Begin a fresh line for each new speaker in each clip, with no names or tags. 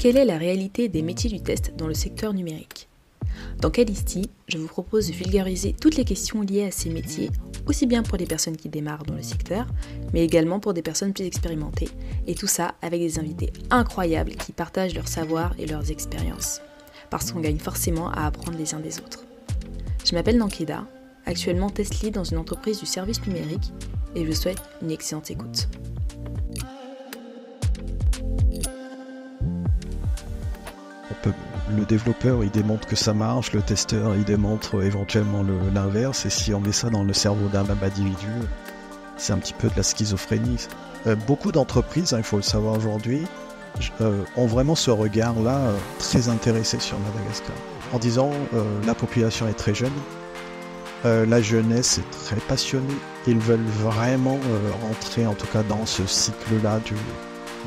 Quelle est la réalité des métiers du test dans le secteur numérique ? Dans Calisti, je vous propose de vulgariser toutes les questions liées à ces métiers, aussi bien pour les personnes qui démarrent dans le secteur, mais également pour des personnes plus expérimentées, et tout ça avec des invités incroyables qui partagent leur savoir et leurs expériences, parce qu'on gagne forcément à apprendre les uns des autres. Je m'appelle Nankeda, actuellement test lead dans une entreprise du service numérique, et je vous souhaite une excellente écoute.
Le développeur, il démontre que ça marche, le testeur, il démontre éventuellement l'inverse, et si on met ça dans le cerveau d'un même individu, c'est un petit peu de la schizophrénie. Beaucoup d'entreprises, il faut le savoir aujourd'hui, ont vraiment ce regard-là très intéressé sur Madagascar, en disant la population est très jeune, la jeunesse est très passionnée, ils veulent vraiment rentrer en tout cas dans ce cycle-là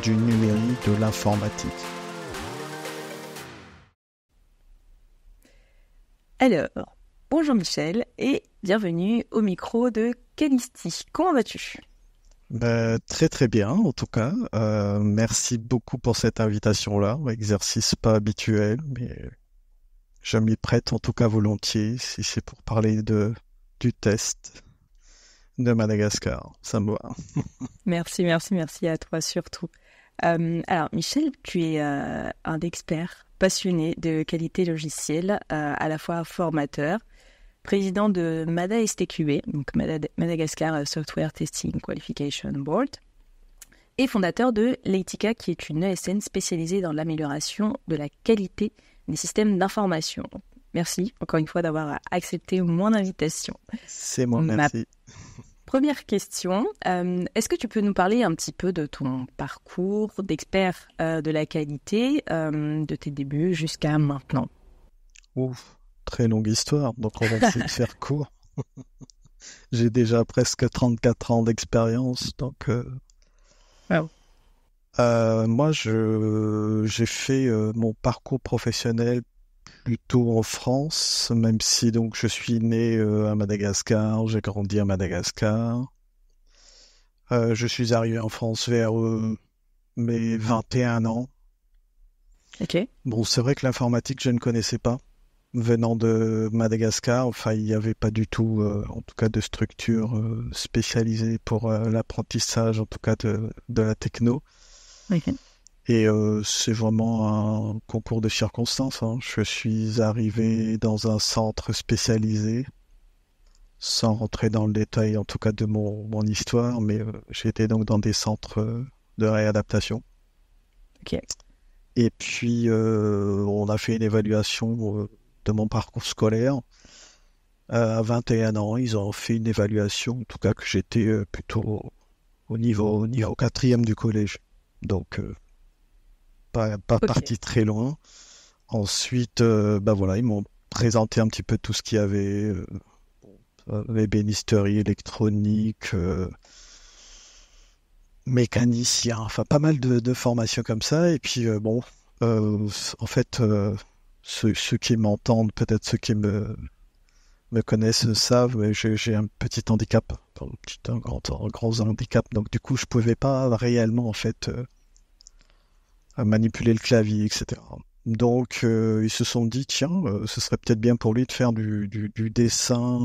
du numérique, de l'informatique.
Alors, bonjour Michel et bienvenue au micro de Calisti. Comment vas-tu ?
Très très bien en tout cas. Merci beaucoup pour cette invitation-là. Exercice pas habituel, mais je m'y prête en tout cas volontiers si c'est pour parler du test de Madagascar. Ça me va.
Merci à toi surtout. Alors Michel, tu es un expert passionné de qualité logicielle, à la fois formateur, président de MADA-STQB, donc Madagascar Software Testing Qualification Board, et fondateur de Leitica, qui est une ESN spécialisée dans l'amélioration de la qualité des systèmes d'information. Merci encore une fois d'avoir accepté mon invitation.
C'est moi, merci.
Première question, est-ce que tu peux nous parler un petit peu de ton parcours d'expert de la qualité, de tes débuts jusqu'à maintenant ?
Ouf, très longue histoire, donc on va essayer de faire court. J'ai déjà presque 34 ans d'expérience, donc...
Wow.
Moi, j'ai fait mon parcours professionnel plutôt en France, même si donc je suis né à Madagascar, j'ai grandi à Madagascar. Je suis arrivé en France vers mes 21 ans.
Ok.
Bon, c'est vrai que l'informatique, je ne connaissais pas. Venant de Madagascar, enfin, il n'y avait pas du tout, en tout cas, de structure spécialisée pour l'apprentissage, en tout cas, de la techno.
Ok.
Et c'est vraiment un concours de circonstances, hein. Je suis arrivé dans un centre spécialisé, sans rentrer dans le détail en tout cas de mon histoire, mais j'étais donc dans des centres de réadaptation.
Ok.
Et puis on a fait une évaluation de mon parcours scolaire. À 21 ans, ils ont fait une évaluation, en tout cas que j'étais plutôt au niveau 4e du collège. Donc... pas
Okay.
parti très loin. Ensuite, voilà, ils m'ont présenté un petit peu tout ce qu'il y avait, l'ébénisterie électronique, mécanicien, enfin pas mal de formations comme ça. Et puis en fait, ceux qui m'entendent, peut-être ceux qui me connaissent savent, mais j'ai un petit handicap, un grand handicap. Donc du coup, je pouvais pas réellement en fait à manipuler le clavier, etc. Donc, ils se sont dit, tiens, ce serait peut-être bien pour lui de faire du dessin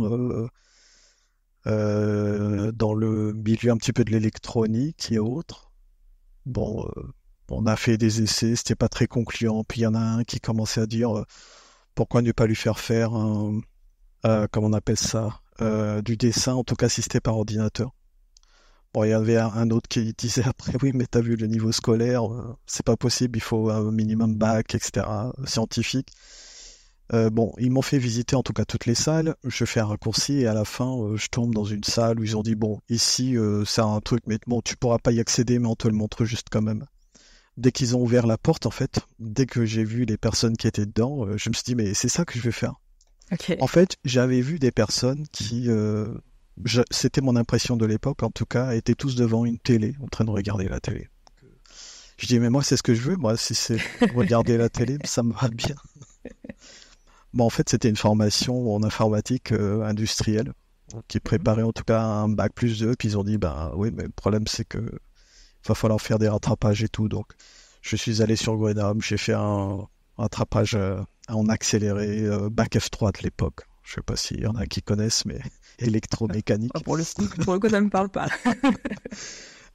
dans le milieu un petit peu de l'électronique et autres. Bon, on a fait des essais, c'était pas très concluant. Puis il y en a un qui commençait à dire, pourquoi ne pas lui faire comment on appelle ça, du dessin, en tout cas si c'était par ordinateur. Bon, il y avait un autre qui disait après, oui, mais t'as vu le niveau scolaire, c'est pas possible, il faut un minimum bac, etc., scientifique. Bon, ils m'ont fait visiter en tout cas toutes les salles, je fais un raccourci et à la fin, je tombe dans une salle où ils ont dit, bon, ici, c'est un truc, mais bon, tu pourras pas y accéder, mais on te le montre juste quand même. Dès qu'ils ont ouvert la porte, en fait, dès que j'ai vu les personnes qui étaient dedans, je me suis dit, mais c'est ça que je vais faire.
Ok.
En fait, j'avais vu des personnes qui... c'était mon impression de l'époque, en tout cas, étaient tous devant une télé, en train de regarder la télé. Je dis, mais moi, c'est ce que je veux. Moi, si c'est regarder la télé, ça me va bien. Bon, en fait, c'était une formation en informatique industrielle qui préparait en tout cas un bac plus 2. Puis ils ont dit, bah oui, mais le problème, c'est que va falloir faire des rattrapages et tout. Donc, Je suis allé sur Grenoble, j'ai fait un rattrapage en accéléré, bac F3 de l'époque. Je sais pas s'il y en a qui connaissent, mais électromécanique.
Pour le coup, ça ne me parle pas.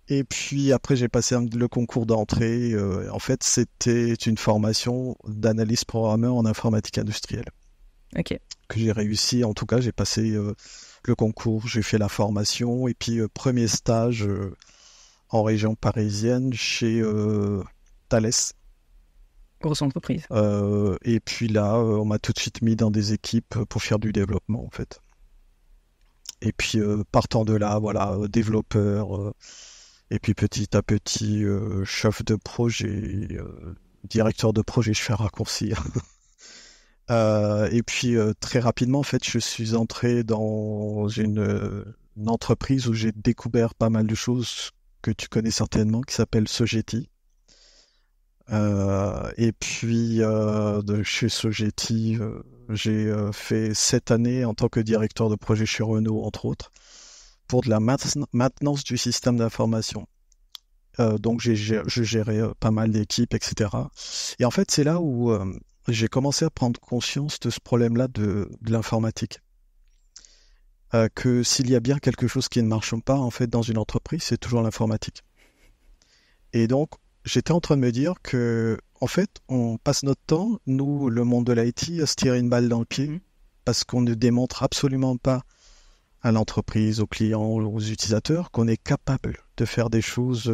Et puis après, j'ai passé le concours d'entrée. En fait, c'était une formation d'analyste programmeur en informatique industrielle.
Ok.
Que j'ai réussi. En tout cas, j'ai passé le concours, j'ai fait la formation. Et puis, premier stage en région parisienne chez Thales.
Grosse entreprise.
Et puis là, on m'a tout de suite mis dans des équipes pour faire du développement, en fait. Et puis, partant de là, voilà, développeur. Et puis petit à petit, chef de projet, directeur de projet, je fais un raccourci. Et puis très rapidement, en fait, je suis entré dans une entreprise où j'ai découvert pas mal de choses que tu connais certainement, qui s'appelle Sogeti. Et puis de chez Sogeti, j'ai fait 7 années en tant que directeur de projet chez Renault, entre autres, pour de la maintenance du système d'information. Donc je gérais pas mal d'équipes, etc. Et en fait, c'est là où j'ai commencé à prendre conscience de ce problème-là de l'informatique. Que s'il y a bien quelque chose qui ne marche pas en fait dans une entreprise, c'est toujours l'informatique. Et donc, j'étais en train de me dire que, en fait, on passe notre temps, nous, le monde de l'IT, à se tirer une balle dans le pied, parce qu'on ne démontre absolument pas à l'entreprise, aux clients, aux utilisateurs, qu'on est capable de faire des choses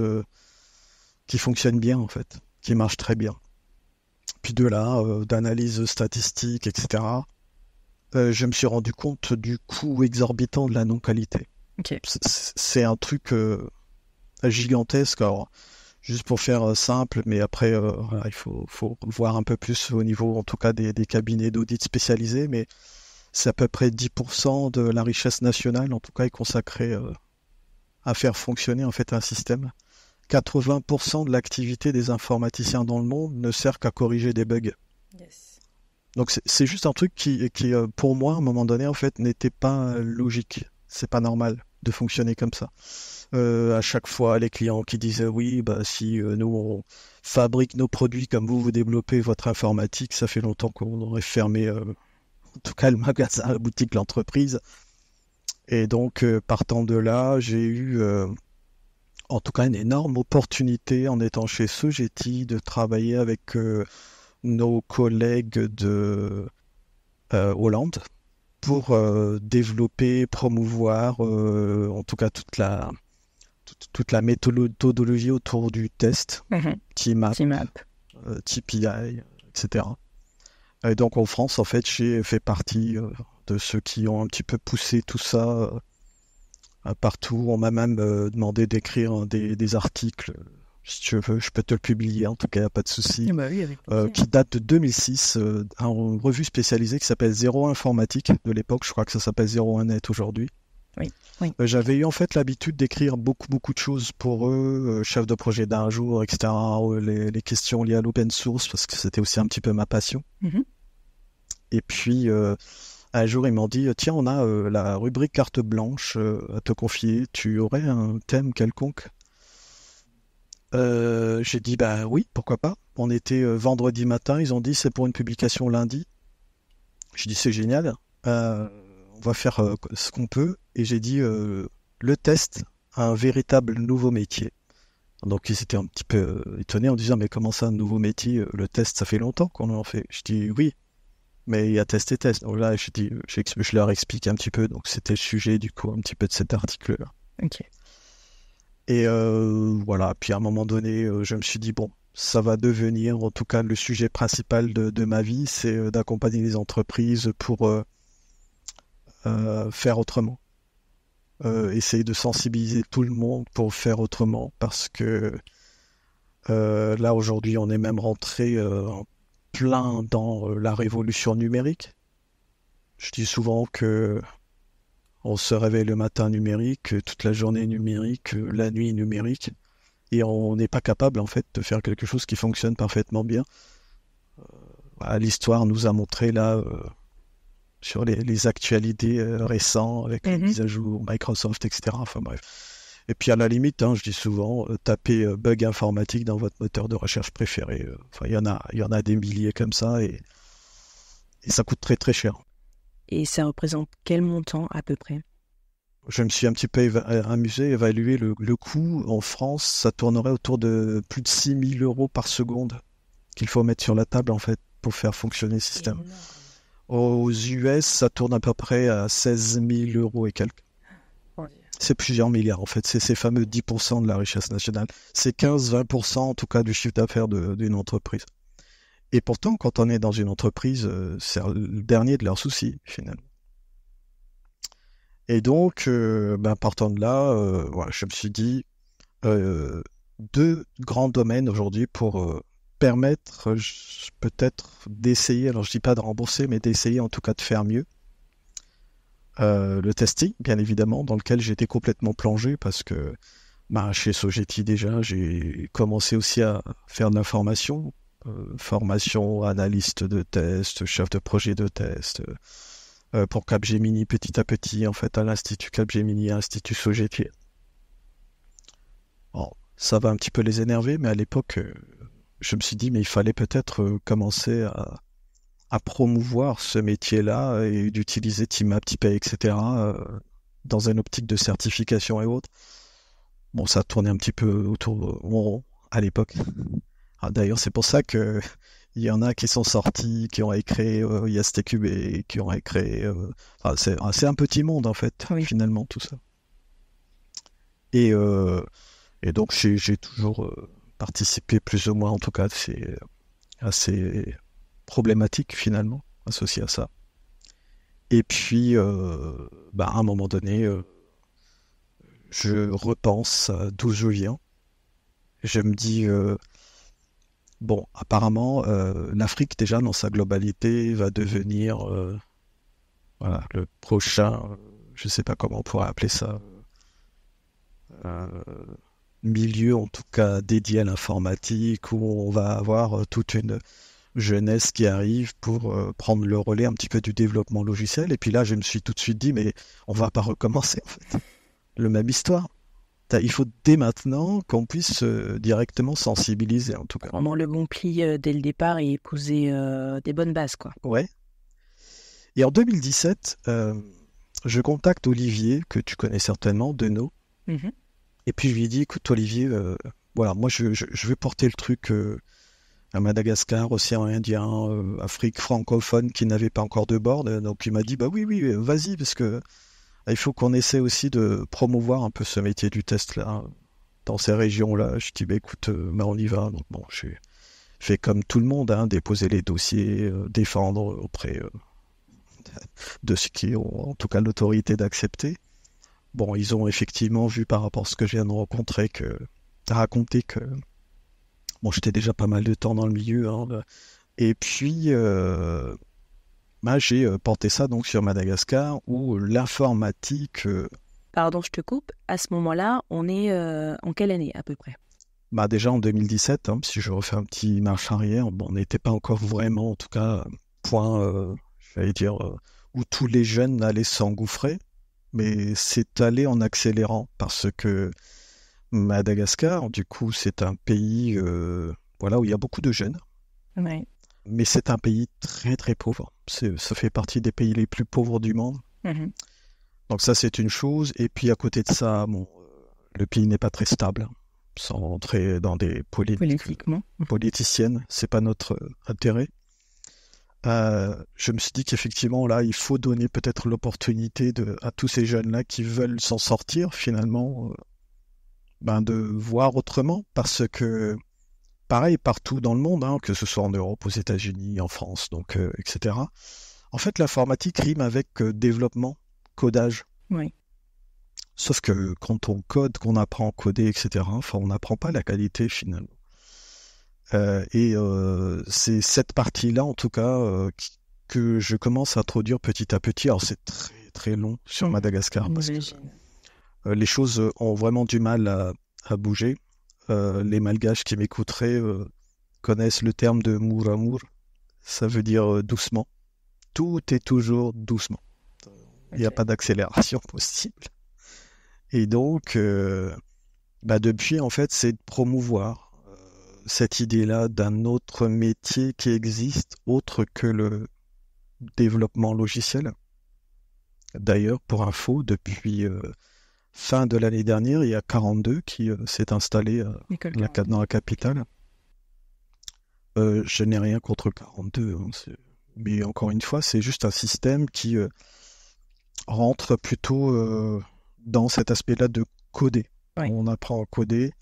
qui fonctionnent bien, en fait, qui marchent très bien. Puis de là, d'analyse statistique, etc., je me suis rendu compte du coût exorbitant de la non-qualité.
Okay.
C'est un truc gigantesque. Alors, juste pour faire simple, mais après, voilà, il faut voir un peu plus au niveau, en tout cas, des cabinets d'audit spécialisés, mais c'est à peu près 10% de la richesse nationale, en tout cas, est consacrée à faire fonctionner en fait un système. 80% de l'activité des informaticiens dans le monde ne sert qu'à corriger des bugs.
Yes.
Donc c'est juste un truc qui pour moi, à un moment donné, en fait, n'était pas logique. C'est pas normal de fonctionner comme ça. À chaque fois, les clients qui disaient oui, bah si nous on fabrique nos produits comme vous développez votre informatique, ça fait longtemps qu'on aurait fermé en tout cas le magasin, la boutique, l'entreprise. Et donc partant de là, j'ai eu en tout cas une énorme opportunité en étant chez Sogeti de travailler avec nos collègues de Hollande pour développer, promouvoir en tout cas toute la méthodologie autour du test, TMAP, TPI, etc. Et donc en France, en fait, j'ai fait partie de ceux qui ont un petit peu poussé tout ça partout. On m'a même demandé d'écrire des articles. Si tu veux, je peux te le publier, en tout cas, pas de souci.
Bah oui,
qui date de 2006, une revue spécialisée qui s'appelle 01 Informatique de l'époque. Je crois que ça s'appelle 01 Net aujourd'hui.
Oui.
J'avais eu en fait l'habitude d'écrire beaucoup de choses pour eux, chef de projet d'un jour, etc. Les questions liées à l'open source, parce que c'était aussi un petit peu ma passion. Et puis, un jour, ils m'ont dit, tiens, on a la rubrique carte blanche à te confier. Tu aurais un thème quelconque? J'ai dit bah oui, pourquoi pas. On était vendredi matin, ils ont dit c'est pour une publication lundi. J'ai dit c'est génial, on va faire ce qu'on peut. Et j'ai dit le test a un véritable nouveau métier. Donc ils étaient un petit peu étonnés en disant mais comment ça un nouveau métier? Le test ça fait longtemps qu'on en fait. Je dis oui, mais il y a test et test. Donc là je leur explique un petit peu. Donc c'était le sujet du coup un petit peu de cet article-là.
Ok.
Et voilà, puis à un moment donné, je me suis dit, bon, ça va devenir, en tout cas, le sujet principal de ma vie, c'est d'accompagner les entreprises pour faire autrement. Essayer de sensibiliser tout le monde pour faire autrement, parce que là, aujourd'hui, on est même rentré en plein dans la révolution numérique. Je dis souvent que on se réveille le matin numérique, toute la journée numérique, la nuit numérique, et on n'est pas capable en fait de faire quelque chose qui fonctionne parfaitement bien. Voilà, l'histoire nous a montré là sur les actualités récentes avec les mises à jour Microsoft, etc. Enfin bref. Et puis à la limite, je dis souvent, tapez bug informatique dans votre moteur de recherche préféré. Enfin, il y en a des milliers comme ça et ça coûte très très cher.
Et ça représente quel montant à peu près?
Je me suis un petit peu amusé, évaluer le coût en France, ça tournerait autour de plus de 6 000 euros par seconde qu'il faut mettre sur la table en fait pour faire fonctionner le système.
Énorme.
Aux US, ça tourne à peu près à 16 000 euros et quelques.
Ouais.
C'est plusieurs milliards en fait, c'est ces fameux 10% de la richesse nationale. C'est 15-20% en tout cas du chiffre d'affaires d'une entreprise. Et pourtant, quand on est dans une entreprise, c'est le dernier de leurs soucis finalement. Et donc, partant de là, voilà, je me suis dit, deux grands domaines aujourd'hui pour permettre peut-être d'essayer, alors je dis pas de rembourser, mais d'essayer en tout cas de faire mieux. Le testing, bien évidemment, dans lequel j'étais complètement plongé parce que chez Sogeti déjà, j'ai commencé aussi à faire de la formation, formation analyste de test, chef de projet de test, pour Capgemini petit à petit, en fait, à l'Institut Capgemini, à l'Institut Sogeti. Bon, ça va un petit peu les énerver, mais à l'époque, je me suis dit, mais il fallait peut-être commencer à promouvoir ce métier-là et d'utiliser Teamap, TeamPay, etc. Dans une optique de certification et autres. Bon, ça tournait un petit peu autour rond à l'époque. D'ailleurs, c'est pour ça que il y en a qui sont sortis, qui ont créé ISTQB, qui ont créé... c'est un petit monde, en fait,
Oui.
finalement, tout ça. Et donc, j'ai toujours participé, plus ou moins, en tout cas, à ces problématiques, finalement, associées à ça. Et puis, à un moment donné, je repense à d'où je viens. Je me dis... Bon, apparemment, l'Afrique, déjà, dans sa globalité, va devenir voilà, le prochain, je ne sais pas comment on pourrait appeler ça, milieu, en tout cas, dédié à l'informatique, où on va avoir toute une jeunesse qui arrive pour prendre le relais un petit peu du développement logiciel. Et puis là, je me suis tout de suite dit, mais on va pas recommencer, en fait. Le même histoire. Il faut dès maintenant qu'on puisse directement sensibiliser, en tout cas.
Prendre le bon pli dès le départ et épouser des bonnes bases, quoi.
Ouais. Et en 2017, je contacte Olivier, que tu connais certainement, Deneau.
Mhm.
Et puis je lui dis, écoute Olivier, voilà, moi je veux porter le truc à Madagascar, océan Indien, Afrique francophone qui n'avait pas encore de board. Donc il m'a dit, bah oui, vas-y, parce que il faut qu'on essaie aussi de promouvoir un peu ce métier du test là, dans ces régions-là. Je dis, bah écoute, on y va. Donc bon, j'ai fait comme tout le monde, déposer les dossiers, défendre auprès de ceux qui ont en tout cas l'autorité d'accepter. Bon, ils ont effectivement vu par rapport à ce que je viens de raconter que bon, j'étais déjà pas mal de temps dans le milieu, et puis j'ai porté ça donc sur Madagascar où l'informatique.
Pardon, je te coupe. À ce moment-là, on est en quelle année à peu près?
Déjà en 2017, si je refais un petit marche arrière, bon, on n'était pas encore vraiment, en tout cas, point, j'allais dire, où tous les jeunes allaient s'engouffrer, mais c'est allé en accélérant parce que Madagascar, du coup, c'est un pays voilà, où il y a beaucoup de jeunes.
Ouais.
Mais c'est un pays très très pauvre. Ça fait partie des pays les plus pauvres du monde.
Mhm.
Donc ça, c'est une chose. Et puis à côté de ça, bon, le pays n'est pas très stable. Sans rentrer dans des
Politiquement.
politiciennes, c'est pas notre intérêt. Je me suis dit qu'effectivement, là, il faut donner peut-être l'opportunité à tous ces jeunes-là qui veulent s'en sortir, finalement, de voir autrement. Parce que pareil, partout dans le monde, que ce soit en Europe, aux États-Unis, en France, donc, etc. En fait, l'informatique rime avec développement, codage.
Oui.
Sauf que quand on code, qu'on apprend à coder, etc., on n'apprend pas la qualité finalement. C'est cette partie-là, en tout cas, que je commence à introduire petit à petit. Alors c'est très très long sur Madagascar parce que les choses ont vraiment du mal à bouger. Les Malgaches qui m'écouteraient connaissent le terme de Muramour. Ça veut dire doucement. Tout est toujours doucement. Il n'y a pas d'accélération possible. Et donc, depuis, en fait, c'est de promouvoir cette idée-là d'un autre métier qui existe, autre que le développement logiciel. D'ailleurs, pour info, depuis fin de l'année dernière, il y a 42 qui s'est installé dans la capitale. Je n'ai rien contre 42, hein, mais encore une fois, c'est juste un système qui rentre plutôt dans cet aspect-là de coder.
Oui.
On apprend à coder.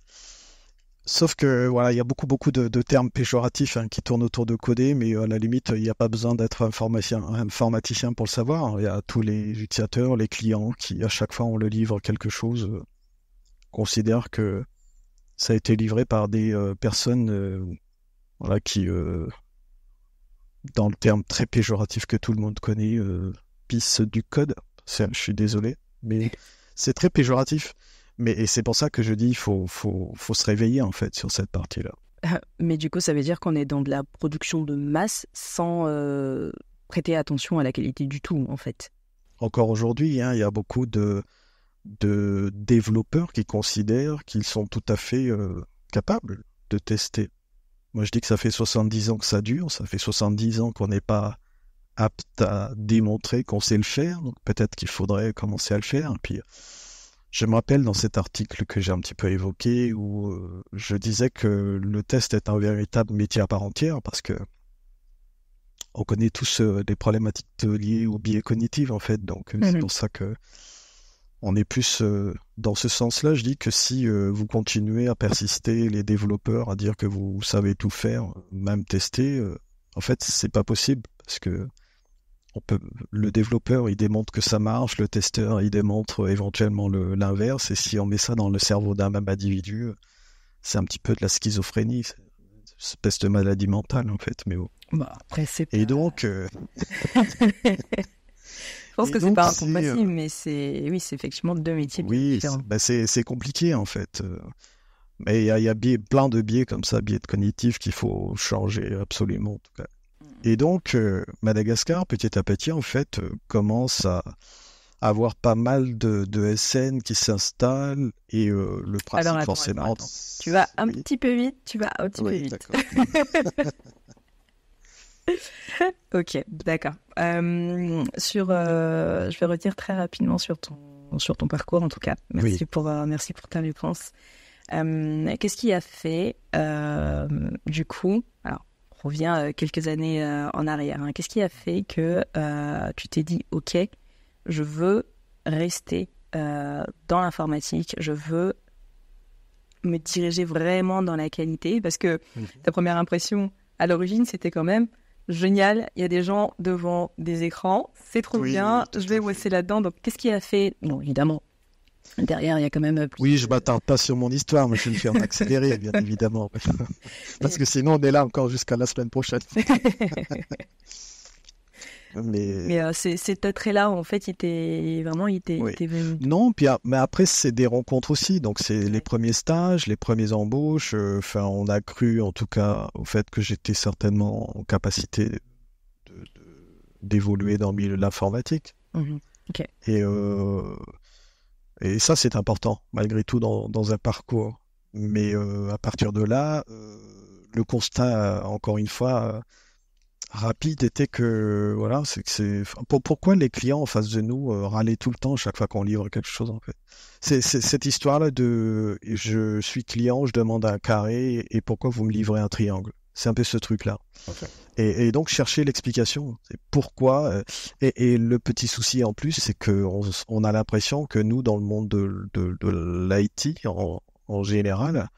Sauf que voilà, il y a beaucoup de termes péjoratifs qui tournent autour de coder, mais à la limite, il n'y a pas besoin d'être informaticien pour le savoir. Il y a tous les utilisateurs, les clients qui, à chaque fois, on leur livre quelque chose, considèrent que ça a été livré par des personnes qui, dans le terme très péjoratif que tout le monde connaît, pissent du code. Je suis désolé, mais c'est très péjoratif. Et c'est pour ça que je dis il faut se réveiller en fait sur cette partie-là.
Mais du coup, ça veut dire qu'on est dans de la production de masse sans prêter attention à la qualité du tout, en fait.
Encore aujourd'hui, il y a beaucoup de développeurs qui considèrent qu'ils sont tout à fait capables de tester. Moi, je dis que ça fait 70 ans que ça dure, ça fait 70 ans qu'on n'est pas apte à démontrer qu'on sait le faire, donc peut-être qu'il faudrait commencer à le faire. Et puis, je me rappelle dans cet article que j'ai un petit peu évoqué où je disais que le test est un véritable métier à part entière parce que on connaît tous des problématiques liées au biais cognitif en fait. Donc c'est pour ça que on est plus dans ce sens-là. Je dis que si vous continuez à persister, les développeurs, à dire que vous savez tout faire, même tester, en fait c'est pas possible parce que le développeur, il démontre que ça marche, le testeur, il démontre éventuellement l'inverse, et si on met ça dans le cerveau d'un même individu, c'est un petit peu de la schizophrénie, c'est une espèce de maladie mentale, en fait. Mais
après, c'est pas...
Et donc...
Je pense que c'est pas incompatible, mais c'est effectivement deux métiers différents.
C'est compliqué, en fait. Mais il y a plein de biais comme ça, biais cognitifs qu'il faut changer absolument, en tout cas. Et donc, Madagascar, petit à petit, en fait, commence à avoir pas mal de SN qui s'installent et le principe,
alors,
forcément...
Attends. Tu vas un petit peu vite, peu vite. Ok, d'accord. Je vais revenir très rapidement sur ton parcours, en tout cas. Merci pour ta réponse. Qu'est-ce qui a fait, du coup... Alors, revient quelques années en arrière. Qu'est-ce qui a fait que tu t'es dit « Ok, je veux rester dans l'informatique, je veux me diriger vraiment dans la qualité » parce que ta première impression à l'origine, c'était quand même génial, il y a des gens devant des écrans, c'est trop bien, je vais bosser là-dedans. Donc, qu'est-ce qui a fait... Non, évidemment, derrière, il y a quand même...
Oui, je ne m'attarde pas sur mon histoire, mais je vais me faire accélérer, bien évidemment. Parce que sinon, on est là encore jusqu'à la semaine prochaine.
mais cet attrait-là, en fait, il était venu...
Non, mais après, c'est des rencontres aussi. Donc, c'est les premiers stages, les premières embauches. On a cru, en tout cas, au fait que j'étais certainement en capacité d'évoluer dans le milieu de l'informatique.
Okay.
Et ça, c'est important, malgré tout, dans un parcours. Mais à partir de là, le constat, encore une fois, rapide était que, voilà, pourquoi les clients en face de nous râlaient tout le temps chaque fois qu'on livre quelque chose, en fait. C'est cette histoire-là de « je suis client, je demande un carré, et pourquoi vous me livrez un triangle ?» C'est un peu ce truc-là. Okay. Et donc, chercher l'explication. C'est pourquoi. Et le petit souci en plus, c'est qu'on a l'impression que nous, dans le monde de l'IT en général,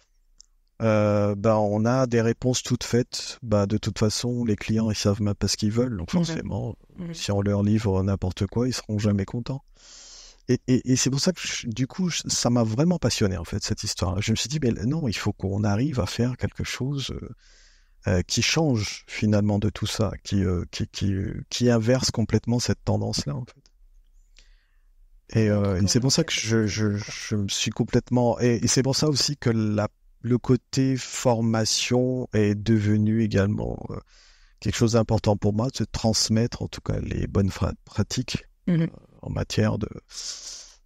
on a des réponses toutes faites. De toute façon, les clients, ils savent même pas ce qu'ils veulent. Donc, forcément, si on leur livre n'importe quoi, ils seront jamais contents. Et c'est pour ça que, du coup, ça m'a vraiment passionné, en fait, cette histoire. Je me suis dit, mais non, il faut qu'on arrive à faire quelque chose... qui change finalement de tout ça, qui inverse complètement cette tendance-là en fait. Et c'est pour ça que je me suis complètement... Et c'est pour ça aussi que le côté formation est devenu également quelque chose d'important pour moi, de transmettre en tout cas les bonnes pratiques en matière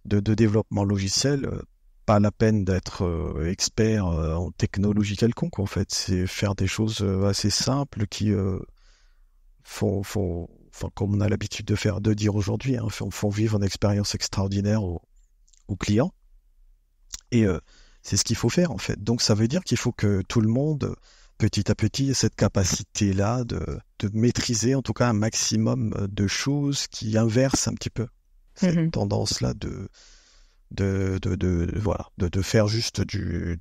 de développement logiciel, pas la peine d'être expert en technologie quelconque, en fait. C'est faire des choses assez simples qui enfin, comme on a l'habitude de dire aujourd'hui, hein, font vivre une expérience extraordinaire aux clients. Et c'est ce qu'il faut faire, en fait. Donc, ça veut dire qu'il faut que tout le monde, petit à petit, ait cette capacité-là de maîtriser, en tout cas, un maximum de choses qui inversent un petit peu cette tendance-là voilà, de faire juste du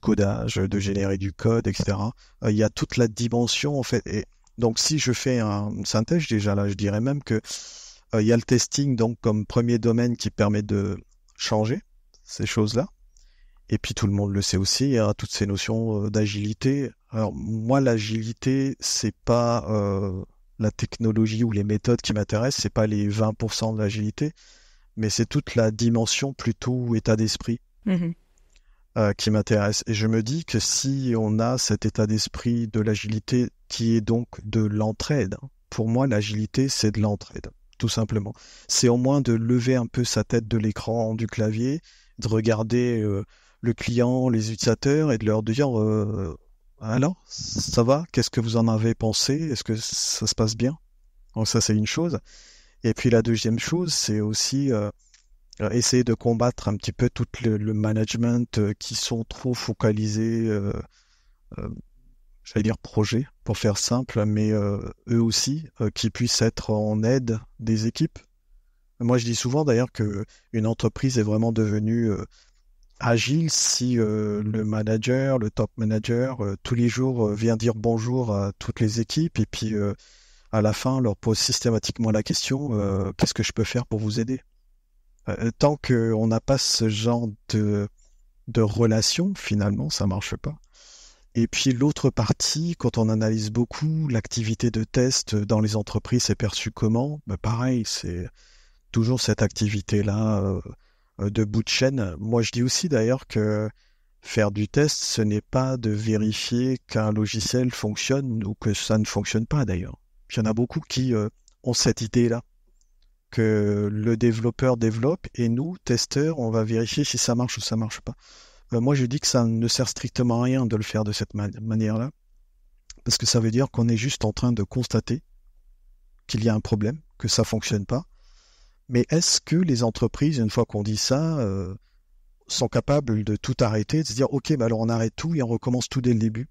codage, de générer du code, etc. Il y a toute la dimension, en fait. Et donc, si je fais une synthèse, déjà là, je dirais même que il y a le testing, donc, comme premier domaine qui permet de changer ces choses-là. Et puis, tout le monde le sait aussi, il y a toutes ces notions d'agilité. Alors, moi, l'agilité, c'est pas la technologie ou les méthodes qui m'intéressent, c'est pas les 20% de l'agilité, mais c'est toute la dimension plutôt état d'esprit qui m'intéresse. Et je me dis que si on a cet état d'esprit de l'agilité qui est donc de l'entraide, pour moi, l'agilité, c'est de l'entraide, tout simplement. C'est au moins de lever un peu sa tête de l'écran, du clavier, de regarder le client, les utilisateurs et de leur dire alors, ça va? Qu'est-ce que vous en avez pensé? Est-ce que ça se passe bien? Donc ça, c'est une chose. Et puis la deuxième chose, c'est aussi essayer de combattre un petit peu tout le management qui sont trop focalisés, j'allais dire projet, pour faire simple, mais eux aussi, qui puissent être en aide des équipes. Moi, je dis souvent d'ailleurs qu'une entreprise est vraiment devenue agile si le manager, le top manager, tous les jours vient dire bonjour à toutes les équipes et puis à la fin leur pose systématiquement la question qu'est-ce que je peux faire pour vous aider? Tant qu'on n'a pas ce genre de relation, finalement, ça marche pas. Et puis l'autre partie, quand on analyse beaucoup l'activité de test dans les entreprises, c'est perçu comment? Ben pareil, c'est toujours cette activité-là de bout de chaîne. Moi, je dis aussi d'ailleurs que faire du test, ce n'est pas de vérifier qu'un logiciel fonctionne ou que ça ne fonctionne pas d'ailleurs. Il y en a beaucoup qui ont cette idée-là, que le développeur développe et nous, testeurs, on va vérifier si ça marche ou ça marche pas. Moi, je dis que ça ne sert strictement à rien de le faire de cette manière-là, parce que ça veut dire qu'on est juste en train de constater qu'il y a un problème, que ça fonctionne pas. Mais est-ce que les entreprises, une fois qu'on dit ça, sont capables de tout arrêter, de se dire ok, bah alors on arrête tout et on recommence tout dès le début?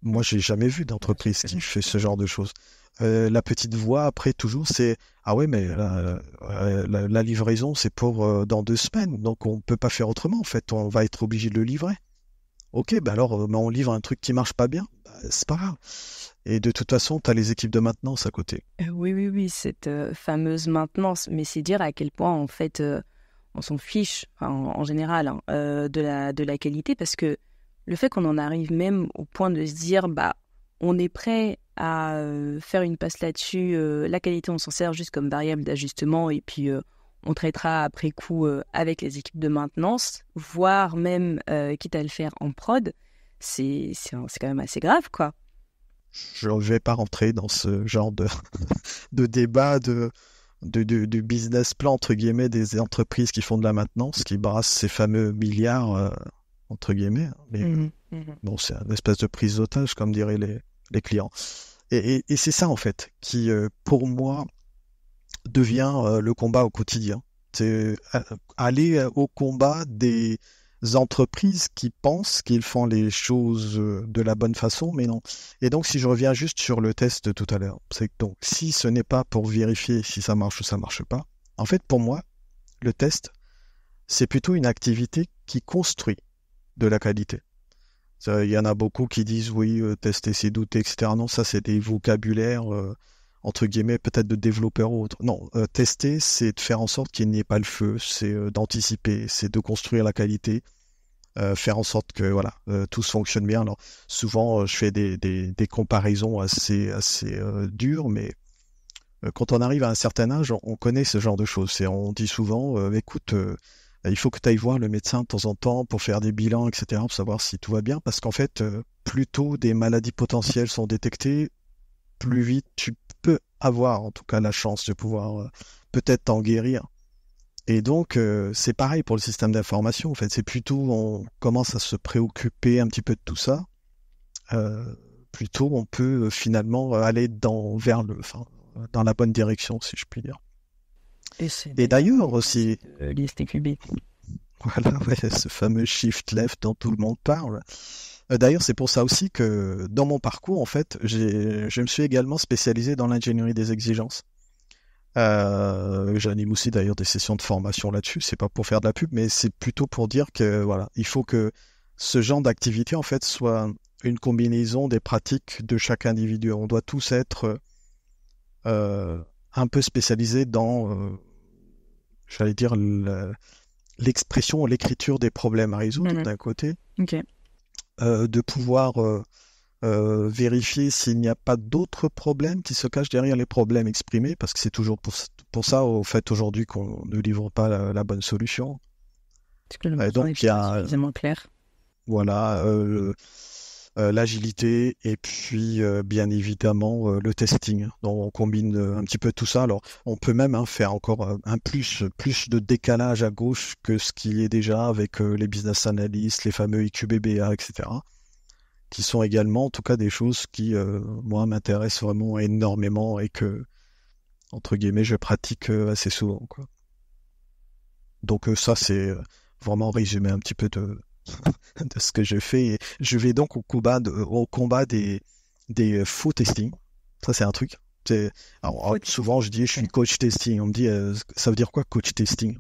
Moi, j'ai jamais vu d'entreprise qui fait ce genre de choses. La petite voix après toujours, c'est ah ouais, mais la livraison c'est pour dans 2 semaines, donc on peut pas faire autrement en fait. On va être obligé de le livrer. Ok, bah alors on livre un truc qui marche pas bien, bah, c'est pas grave. Et de toute façon, tu as les équipes de maintenance à côté.
Oui, cette fameuse maintenance, mais c'est dire à quel point en fait on s'en fiche en général de la qualité, parce que le fait qu'on en arrive même au point de se dire bah on est prêt à faire une passe là-dessus, la qualité on s'en sert juste comme variable d'ajustement et puis on traitera après coup avec les équipes de maintenance, voire même quitte à le faire en prod, c'est quand même assez grave quoi.
Je ne vais pas rentrer dans ce genre de débat du business plan, entre guillemets, des entreprises qui font de la maintenance, qui brassent ces fameux milliards, entre guillemets. Mais bon, c'est une espèce de prise d'otage, comme diraient les clients. Et c'est ça, en fait, qui, pour moi, devient le combat au quotidien. C'est aller au combat des entreprises qui pensent qu'ils font les choses de la bonne façon, mais non. Et donc, si je reviens juste sur le test de tout à l'heure, c'est que donc, si ce n'est pas pour vérifier si ça marche ou ça marche pas, en fait, pour moi, le test, c'est plutôt une activité qui construit de la qualité. Il y en a beaucoup qui disent, oui, tester, c'est douter, etc. Non, ça, c'est des vocabulaires entre guillemets, peut-être de développeurs ou autres. Non, tester, c'est de faire en sorte qu'il n'y ait pas le feu, c'est d'anticiper, c'est de construire la qualité, faire en sorte que voilà, tout fonctionne bien. Alors souvent, je fais des comparaisons assez dures, mais quand on arrive à un certain âge, on connaît ce genre de choses. On dit souvent, écoute, il faut que tu ailles voir le médecin de temps en temps pour faire des bilans, etc., pour savoir si tout va bien, parce qu'en fait, plus tôt des maladies potentielles sont détectées, plus vite tu peux avoir en tout cas la chance de pouvoir peut-être t'en guérir. Et donc, c'est pareil pour le système d'information. En fait, c'est plutôt on commence à se préoccuper un petit peu de tout ça, plutôt on peut finalement aller dans la bonne direction, si je puis dire. Et d'ailleurs aussi,
l'ISTQB.
voilà, ouais, ce fameux shift left dont tout le monde parle. D'ailleurs, c'est pour ça aussi que dans mon parcours, en fait, je me suis également spécialisé dans l'ingénierie des exigences. J'anime aussi d'ailleurs des sessions de formation là-dessus. C'est pas pour faire de la pub, mais c'est plutôt pour dire que voilà, il faut que ce genre d'activité en fait soit une combinaison des pratiques de chaque individu. On doit tous être un peu spécialisés dans, j'allais dire, l'expression, l'écriture des problèmes à résoudre d'un côté, de pouvoir vérifier s'il n'y a pas d'autres problèmes qui se cachent derrière les problèmes exprimés, parce que c'est toujours pour ça, au fait, aujourd'hui, qu'on ne livre pas la bonne solution.
Parce que le besoin est suffisamment clair.
Voilà, l'agilité et puis, bien évidemment, le testing. Donc, on combine un petit peu tout ça. Alors, on peut même faire encore un plus de décalage à gauche que ce qui est déjà avec les business analysts, les fameux IQBBA, etc., qui sont également, en tout cas, des choses qui, moi, m'intéressent vraiment énormément et que, entre guillemets, je pratique assez souvent, quoi. Donc ça, c'est vraiment résumé un petit peu de ce que je fais. Et je vais donc au combat des faux testing. Ça, c'est un truc. Alors, souvent, je dis, je suis coach testing. On me dit, ça veut dire quoi, coach testing?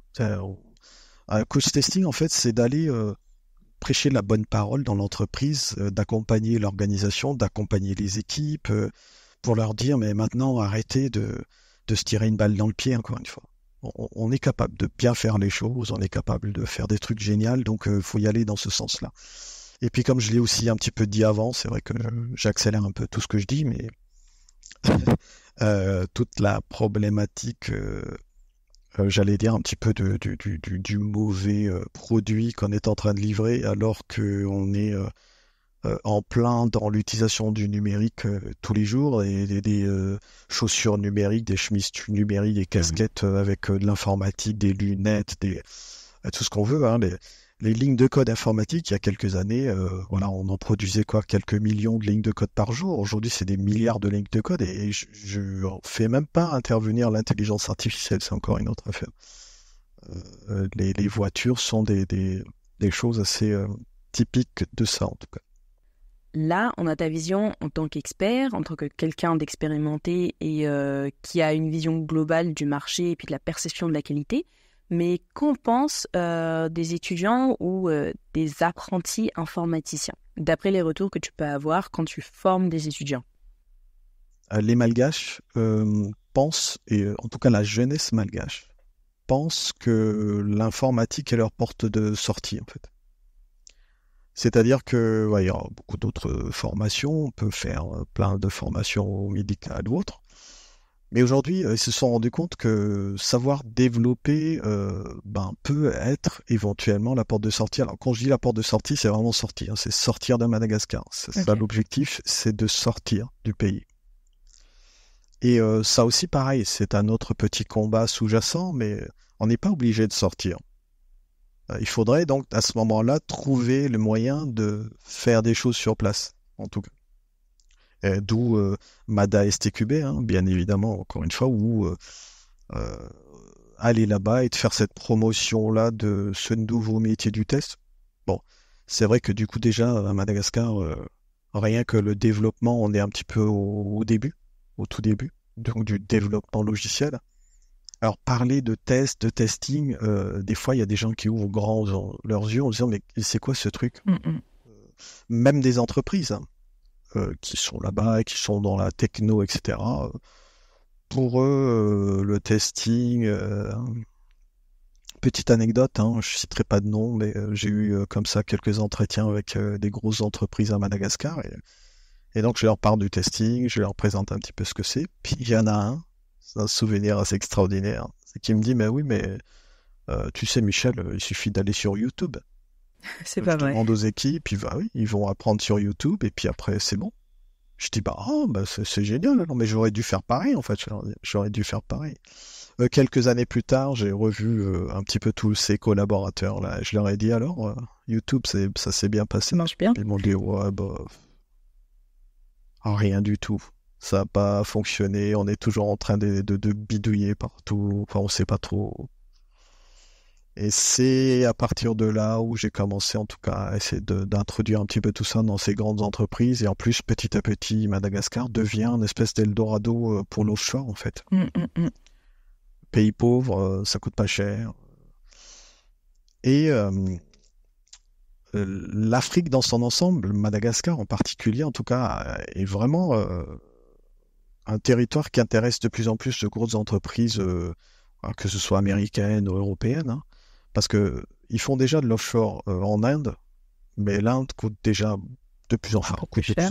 Coach testing, en fait, c'est d'aller prêcher la bonne parole dans l'entreprise, d'accompagner l'organisation, d'accompagner les équipes, pour leur dire, mais maintenant, arrêtez de se tirer une balle dans le pied, encore une fois. On est capable de bien faire les choses, on est capable de faire des trucs géniaux, donc il faut y aller dans ce sens-là. Et puis comme je l'ai aussi un petit peu dit avant, c'est vrai que j'accélère un peu tout ce que je dis, mais toute la problématique, j'allais dire un petit peu du mauvais produit qu'on est en train de livrer, alors qu'on est en plein dans l'utilisation du numérique tous les jours, et des chaussures numériques, des chemises numériques, des casquettes avec de l'informatique, des lunettes, tout ce qu'on veut, hein, les lignes de code informatique, il y a quelques années, voilà, on en produisait quelques millions de lignes de code par jour. Aujourd'hui, c'est des milliards de lignes de code, et je ne fais même pas intervenir l'intelligence artificielle, c'est encore une autre affaire. Les voitures sont des choses assez typiques de ça, en tout cas.
Là, on a ta vision en tant qu'expert, en tant que quelqu'un d'expérimenté et qui a une vision globale du marché et puis de la perception de la qualité. Mais qu'en pensent des étudiants ou des apprentis informaticiens, d'après les retours que tu peux avoir quand tu formes des étudiants?
Les Malgaches pensent, et en tout cas la jeunesse malgache, pense que l'informatique est leur porte de sortie, en fait. C'est-à-dire que il y aura beaucoup d'autres formations, on peut faire plein de formations médicales ou autres. Mais aujourd'hui, ils se sont rendus compte que savoir développer peut être éventuellement la porte de sortie. Alors quand je dis la porte de sortie, c'est vraiment sortir, c'est sortir de Madagascar. C'est ça l'objectif, c'est de sortir du pays. Et ça aussi pareil, c'est un autre petit combat sous-jacent, mais on n'est pas obligé de sortir. Il faudrait donc à ce moment-là trouver le moyen de faire des choses sur place, en tout cas. D'où MADA STQB, hein, bien évidemment, encore une fois, où aller là-bas et de faire cette promotion-là de ce nouveau métier du test. Bon, c'est vrai que du coup déjà à Madagascar, rien que le développement, on est un petit peu au début, au tout début, donc du développement logiciel. Alors, parler de test, de testing, des fois, il y a des gens qui ouvrent grand leurs yeux en disant « Mais c'est quoi ce truc ?» Même des entreprises qui sont là-bas et qui sont dans la techno, etc. Pour eux, le testing... petite anecdote, hein, je ne citerai pas de nom, mais j'ai eu comme ça quelques entretiens avec des grosses entreprises à Madagascar. Et donc, je leur parle du testing, je leur présente un petit peu ce que c'est. Puis, il y en a un. C'est un souvenir assez extraordinaire. C'est qu'il me dit, mais oui, mais tu sais, Michel, il suffit d'aller sur YouTube.
C'est pas vrai.
Je demande aux équipes, puis oui, ils vont apprendre sur YouTube, et puis après, c'est bon. Je dis, c'est génial, non, mais j'aurais dû faire pareil, en fait. J'aurais dû faire pareil. Quelques années plus tard, j'ai revu un petit peu tous ces collaborateurs là. Je leur ai dit alors, YouTube, ça s'est bien passé.
Ça marche bien.
Ils m'ont dit ouais, bah, rien du tout. Ça n'a pas fonctionné. On est toujours en train de bidouiller partout. Enfin, on sait pas trop. Et c'est à partir de là où j'ai commencé en tout cas à essayer d'introduire un petit peu tout ça dans ces grandes entreprises. Et en plus, petit à petit, Madagascar devient une espèce d'Eldorado pour l'offshore en fait. Pays pauvre, ça coûte pas cher. Et l'Afrique dans son ensemble, Madagascar en particulier en tout cas, est vraiment un territoire qui intéresse de plus en plus de grosses entreprises, que ce soit américaines ou européennes, hein, parce que ils font déjà de l'offshore en Inde, mais l'Inde coûte déjà de plus en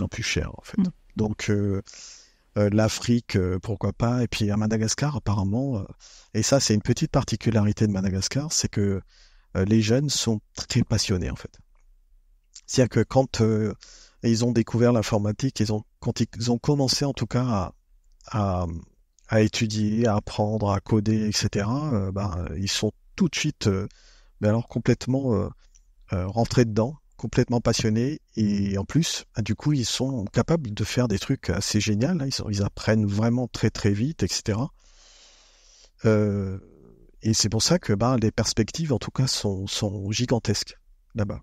plus cher en fait. Donc l'Afrique, pourquoi pas, et puis à Madagascar apparemment, et ça c'est une petite particularité de Madagascar, c'est que les jeunes sont très passionnés en fait. C'est-à-dire que quand ils ont découvert l'informatique, quand ils ont commencé en tout cas à étudier, à apprendre, à coder, etc., ils sont tout de suite mais alors complètement rentrés dedans, complètement passionnés, et en plus, du coup, ils sont capables de faire des trucs assez géniaux, hein, ils apprennent vraiment très très vite, etc. Et c'est pour ça que les perspectives, en tout cas, sont gigantesques là-bas.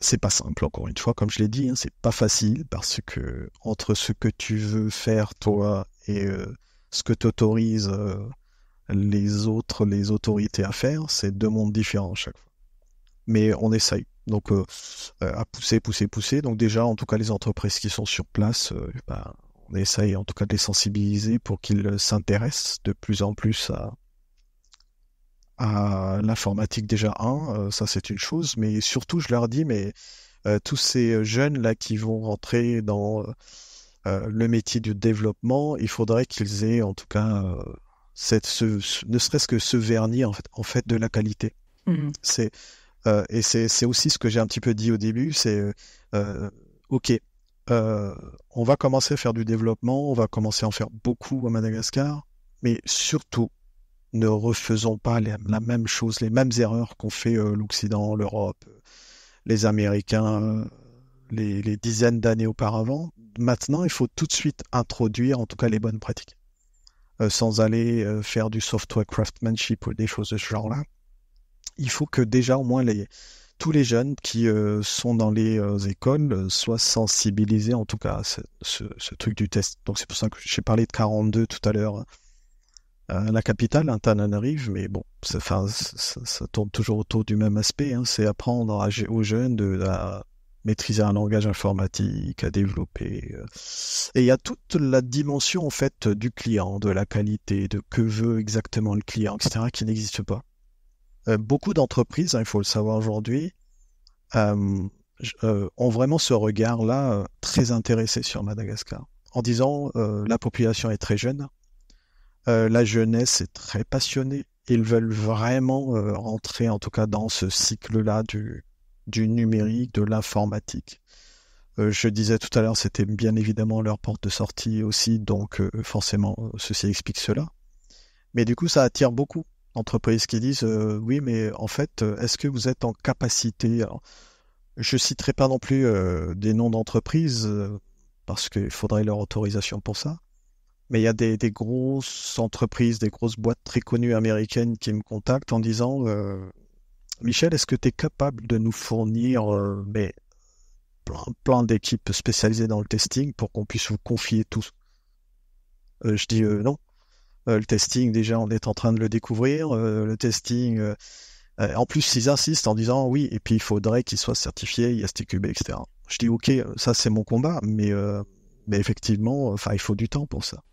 C'est pas simple, encore une fois, comme je l'ai dit, hein, c'est pas facile parce que entre ce que tu veux faire toi et ce que t'autorisent les autorités à faire, c'est deux mondes différents à chaque fois. Mais on essaye. Donc à pousser. Donc déjà, en tout cas, les entreprises qui sont sur place, on essaye en tout cas de les sensibiliser pour qu'ils s'intéressent de plus en plus à l'informatique déjà, ça c'est une chose, mais surtout je leur dis, mais tous ces jeunes là qui vont rentrer dans le métier du développement, il faudrait qu'ils aient en tout cas ne serait-ce que ce vernis en fait de la qualité. C'est et c'est aussi ce que j'ai un petit peu dit au début, c'est ok, on va commencer à faire du développement, on va commencer à en faire beaucoup à Madagascar, mais surtout ne refaisons pas la même chose, les mêmes erreurs qu'ont fait l'Occident, l'Europe, les Américains, les dizaines d'années auparavant. Maintenant, il faut tout de suite introduire en tout cas les bonnes pratiques. Sans aller faire du software craftsmanship ou des choses de ce genre-là. Il faut que déjà au moins tous les jeunes qui sont dans les écoles soient sensibilisés en tout cas à ce truc du test. Donc c'est pour ça que j'ai parlé de 42 tout à l'heure. La capitale, Antananarive, mais bon, ça tourne toujours autour du même aspect, hein, c'est apprendre aux jeunes à maîtriser un langage informatique, à développer. Et il y a toute la dimension en fait du client, de la qualité, de que veut exactement le client, etc., qui n'existe pas. Beaucoup d'entreprises, hein, il faut le savoir aujourd'hui, ont vraiment ce regard-là très intéressé sur Madagascar, en disant la population est très jeune. La jeunesse est très passionnée. Ils veulent vraiment rentrer, en tout cas, dans ce cycle-là du numérique, de l'informatique. Je disais tout à l'heure, c'était bien évidemment leur porte de sortie aussi, donc forcément, ceci explique cela. Mais du coup, ça attire beaucoup d'entreprises qui disent oui, mais en fait, est-ce que vous êtes en capacité... Alors, je citerai pas non plus des noms d'entreprises, parce qu'il faudrait leur autorisation pour ça. Mais il y a des grosses entreprises, des grosses boîtes très connues américaines qui me contactent en disant Michel, est-ce que tu es capable de nous fournir plein d'équipes spécialisées dans le testing pour qu'on puisse vous confier tout? Je dis non. Le testing, déjà, on est en train de le découvrir. Le testing, en plus, ils insistent en disant oui, et puis il faudrait qu'il soit certifié ISTQB, etc. Je dis ok, ça c'est mon combat, mais effectivement, il faut du temps pour ça.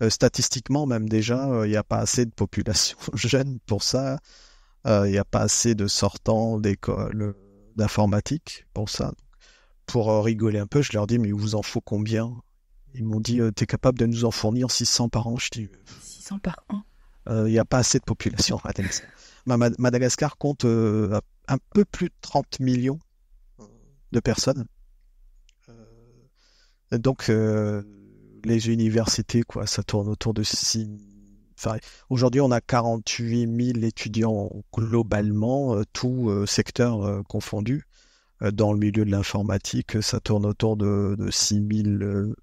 Statistiquement, même déjà, il n'y a pas assez de population jeune pour ça. Il n'y a pas assez de sortants d'école d'informatique pour ça. Pour rigoler un peu, je leur dis, mais il vous en faut combien? Ils m'ont dit, t'es capable de nous en fournir 600 par an? Je dis,
600 par an?
Il n'y a pas assez de population à Madagascar. Madagascar compte un peu plus de 30 millions de personnes. Donc, les universités, quoi, ça tourne autour de 6 Enfin, aujourd'hui, on a 48 000 étudiants globalement, tout secteur confondu. Dans le milieu de l'informatique, ça tourne autour de 6 000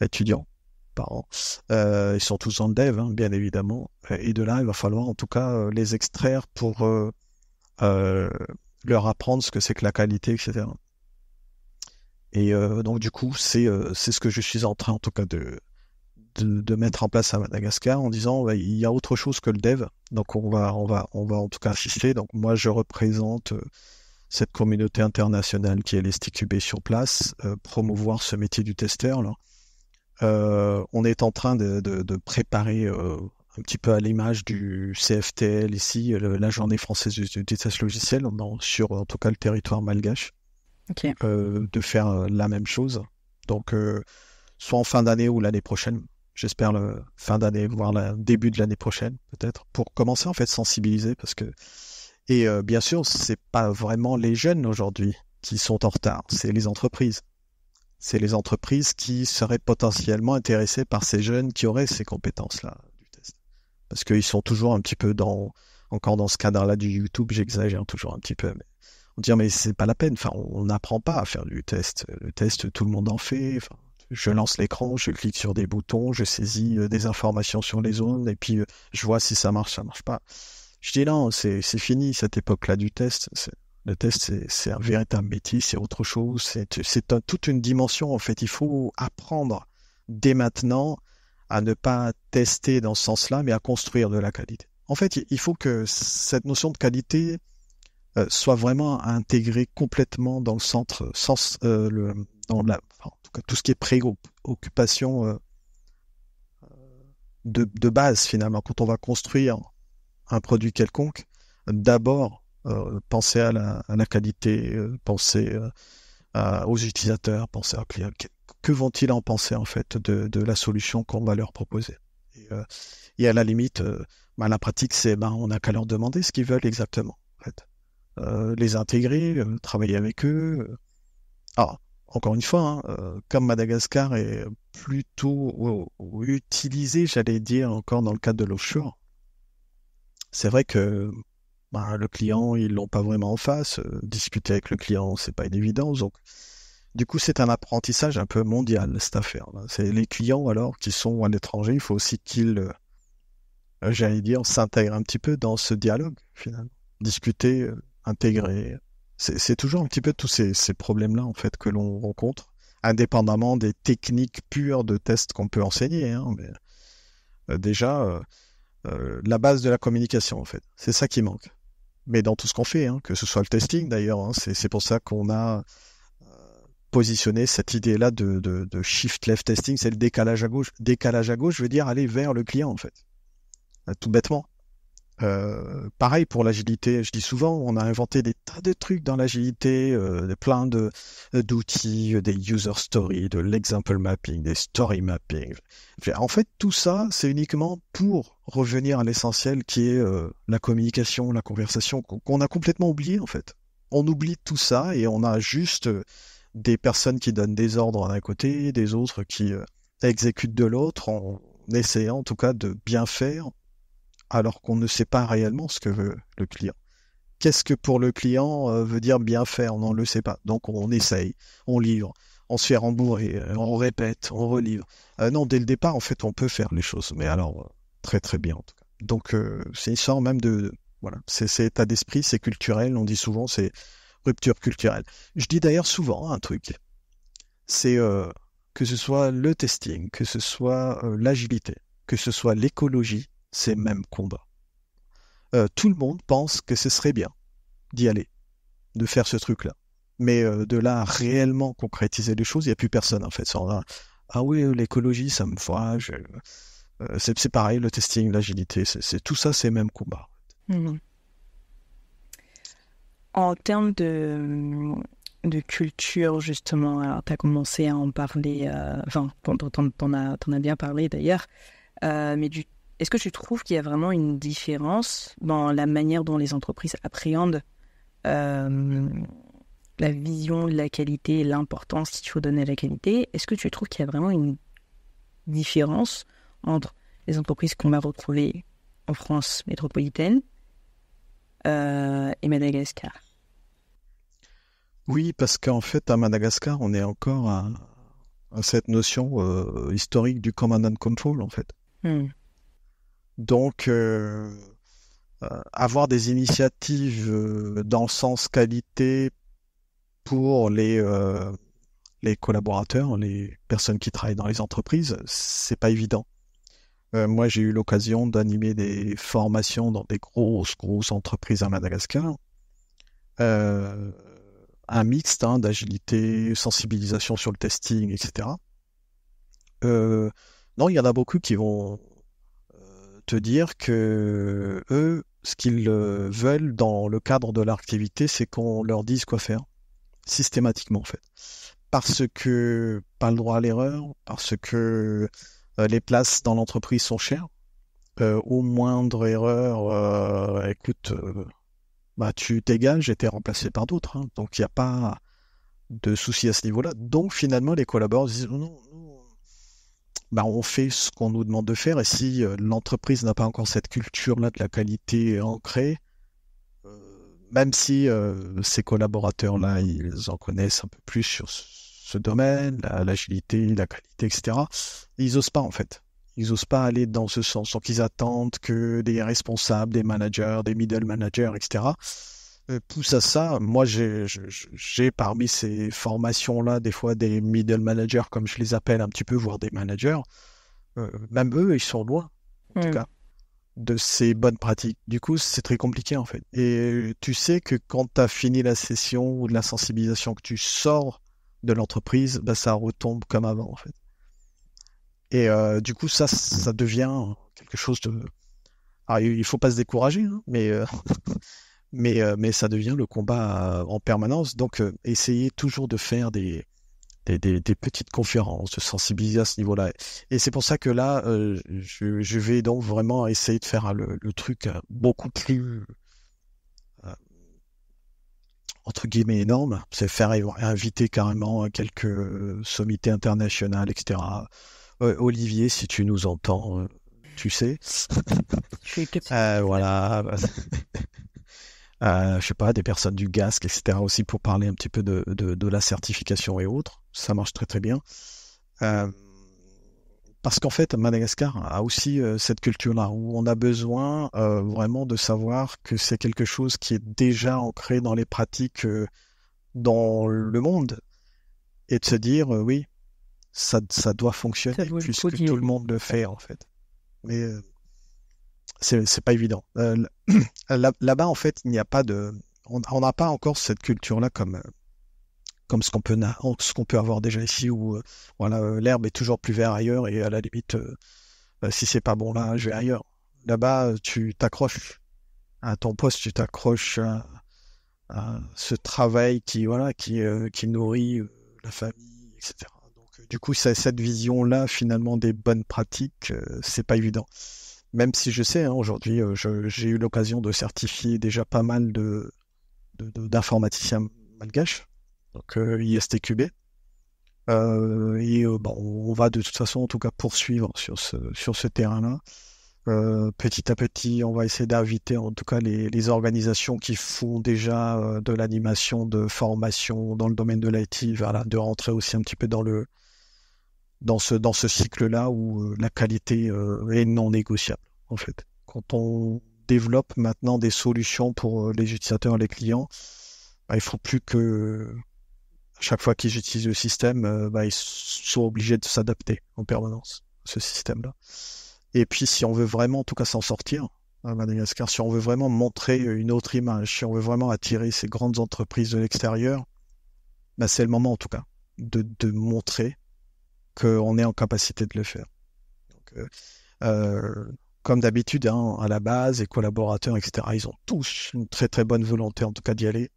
étudiants par an. Ils sont tous en dev, hein, bien évidemment. Et de là, il va falloir en tout cas les extraire pour leur apprendre ce que c'est que la qualité, etc. Et donc du coup, c'est ce que je suis en train en tout cas de mettre en place à Madagascar en disant bah, il y a autre chose que le dev. Donc on va en tout cas insister. Donc moi, je représente cette communauté internationale qui est l'STQB sur place, promouvoir ce métier du testeur. Là. On est en train de préparer un petit peu à l'image du CFTL ici, la journée française du test logiciel, sur en tout cas le territoire malgache,
Ok.
de faire la même chose. Donc, soit en fin d'année ou l'année prochaine. J'espère le fin d'année, voire le début de l'année prochaine, peut-être, pour commencer en fait sensibiliser, parce que bien sûr, c'est pas vraiment les jeunes aujourd'hui qui sont en retard, c'est les entreprises. C'est les entreprises qui seraient potentiellement intéressées par ces jeunes qui auraient ces compétences-là du test. Parce qu'ils sont toujours un petit peu encore dans ce cadre-là du YouTube, j'exagère toujours un petit peu, mais on dit mais c'est pas la peine, enfin, on n'apprend pas à faire du test. Le test, tout le monde en fait. Enfin, je lance l'écran, je clique sur des boutons, je saisis des informations sur les zones, et puis je vois si ça marche pas. Je dis non, c'est fini cette époque-là du test. Le test, c'est un véritable métier, c'est autre chose, c'est toute une dimension en fait. Il faut apprendre dès maintenant à ne pas tester dans ce sens-là, mais à construire de la qualité. En fait, il faut que cette notion de qualité soit vraiment intégrée complètement dans le centre, en tout cas tout ce qui est préoccupation de base finalement. Quand on va construire un produit quelconque, d'abord penser à la qualité, penser aux utilisateurs, penser à clients. Que vont-ils en penser en fait de la solution qu'on va leur proposer? Et à la limite, la pratique, c'est on n'a qu'à leur demander ce qu'ils veulent exactement. En fait. Les intégrer, travailler avec eux. Encore une fois, comme Madagascar est plutôt utilisé, j'allais dire, encore dans le cadre de l'offshore, c'est vrai que le client, ils l'ont pas vraiment en face. Discuter avec le client, c'est pas une évidence. Donc, du coup, c'est un apprentissage un peu mondial, cette affaire-là. C'est les clients, alors, qui sont à l'étranger, il faut aussi qu'ils, j'allais dire, s'intègrent un petit peu dans ce dialogue, finalement. Discuter, intégrer. C'est toujours un petit peu tous ces problèmes-là, en fait, que l'on rencontre, indépendamment des techniques pures de test qu'on peut enseigner. Hein, mais déjà, la base de la communication, en fait. C'est ça qui manque. Mais dans tout ce qu'on fait, que ce soit le testing d'ailleurs, c'est pour ça qu'on a positionné cette idée-là de shift left testing, c'est le décalage à gauche. Décalage à gauche veut dire aller vers le client en fait, tout bêtement. Pareil pour l'agilité, je dis souvent, on a inventé des tas de trucs dans l'agilité, plein d'outils, des user stories, de l'example mapping, des story mapping. En fait, tout ça, c'est uniquement pour revenir à l'essentiel qui est la communication, la conversation, qu'on a complètement oublié en fait. On oublie tout ça et on a juste des personnes qui donnent des ordres d'un côté, des autres qui exécutent de l'autre, en essayant en tout cas de bien faire, alors qu'on ne sait pas réellement ce que veut le client. Qu'est-ce que pour le client veut dire bien faire? On ne le sait pas. Donc on essaye, on livre, on se fait rembourrer, on répète, on relivre. Non, dès le départ, en fait, on peut faire les choses, mais alors très très bien en tout cas. Donc c'est une sorte même voilà, c'est état d'esprit, c'est culturel, on dit souvent, c'est rupture culturelle. Je dis d'ailleurs souvent un truc, c'est que ce soit le testing, que ce soit l'agilité, que ce soit l'écologie, c'est le même combat. Tout le monde pense que ce serait bien d'y aller, de faire ce truc-là. Mais de là à réellement concrétiser les choses, il n'y a plus personne en fait. Ah oui, l'écologie, ça me voit. C'est pareil, le testing, l'agilité, c'est tout ça, c'est le même combat.
Mmh. En termes de culture, justement, alors tu as commencé à en parler, t'en as bien parlé d'ailleurs, mais est-ce que tu trouves qu'il y a vraiment une différence dans la manière dont les entreprises appréhendent la vision de la qualité et l'importance qu'il faut donner à la qualité? Est-ce que tu trouves qu'il y a vraiment une différence entre les entreprises qu'on va retrouver en France métropolitaine et Madagascar.
Oui, parce qu'en fait, à Madagascar, on est encore à cette notion historique du command and control, en fait. Donc, avoir des initiatives dans le sens qualité pour les collaborateurs, les personnes qui travaillent dans les entreprises, c'est pas évident. Moi, j'ai eu l'occasion d'animer des formations dans des grosses entreprises à Madagascar. Un mixte d'agilité, sensibilisation sur le testing, etc. Non, il y en a beaucoup qui vont te dire que eux, ce qu'ils veulent dans le cadre de leur activité, c'est qu'on leur dise quoi faire, systématiquement en fait. Parce que pas le droit à l'erreur, parce que les places dans l'entreprise sont chères. Au moindre erreur, écoute, tu dégages et t'es remplacé par d'autres. Donc il n'y a pas de souci à ce niveau-là. Donc finalement, les collaborateurs disent non, on fait ce qu'on nous demande de faire. Et si l'entreprise n'a pas encore cette culture-là de la qualité ancrée, même si ces collaborateurs-là, ils en connaissent un peu plus sur ce domaine, l'agilité, la qualité, etc., ils n'osent pas en fait. Ils n'osent pas aller dans ce sens. Donc ils attendent que des responsables, des managers, des middle managers, etc., poussent à ça. Moi, j'ai parmi ces formations-là, des fois des middle managers, comme je les appelle un petit peu, voire des managers. Même eux, ils sont loin, en tout cas, de ces bonnes pratiques. Du coup, c'est très compliqué, en fait. Et tu sais que quand tu as fini la session ou de la sensibilisation, que tu sors de l'entreprise, ça retombe comme avant, en fait. Et du coup, ça devient quelque chose de... Alors, il faut pas se décourager, mais ça devient le combat en permanence. Donc, essayez toujours de faire des petites conférences, de sensibiliser à ce niveau-là. Et c'est pour ça que là, je vais donc vraiment essayer de faire le truc beaucoup plus, entre guillemets, énorme. C'est faire inviter carrément quelques sommités internationales, etc. Olivier, si tu nous entends, tu sais. Voilà. Je sais pas, des personnes du GASC, etc. aussi pour parler un petit peu de la certification et autres. Ça marche très très bien. Parce qu'en fait, Madagascar a aussi cette culture-là où on a besoin vraiment de savoir que c'est quelque chose qui est déjà ancré dans les pratiques dans le monde et de se dire oui, ça doit fonctionner puisque tout le monde le fait en fait. Mais c'est pas évident. Là-bas, en fait, il n'y a pas de... On n'a pas encore cette culture-là comme ce qu'on peut avoir déjà ici, où l'herbe est toujours plus verte ailleurs, et à la limite, si c'est pas bon là, je vais ailleurs. Là-bas, tu t'accroches à ton poste, tu t'accroches à ce travail qui nourrit la famille, etc. Donc, du coup, cette vision-là, finalement, des bonnes pratiques, c'est pas évident. Même si je sais, aujourd'hui, j'ai eu l'occasion de certifier déjà pas mal d'informaticiens malgaches, donc ISTQB. On va de toute façon, en tout cas, poursuivre sur ce terrain-là. Petit à petit, on va essayer d'inviter, en tout cas, les organisations qui font déjà de l'animation, de formation dans le domaine de l'IT, de rentrer aussi un petit peu dans ce cycle-là où la qualité est non négociable, en fait. Quand on développe maintenant des solutions pour les utilisateurs et les clients, il ne faut plus que, à chaque fois qu'ils utilisent le système, ils soient obligés de s'adapter en permanence à ce système-là. Et puis, si on veut vraiment, en tout cas, s'en sortir, à Madagascar, si on veut vraiment montrer une autre image, si on veut vraiment attirer ces grandes entreprises de l'extérieur, c'est le moment, en tout cas, de montrer qu'on est en capacité de le faire. Donc, comme d'habitude, à la base, les collaborateurs, etc., ils ont tous une très très bonne volonté, en tout cas, d'y aller.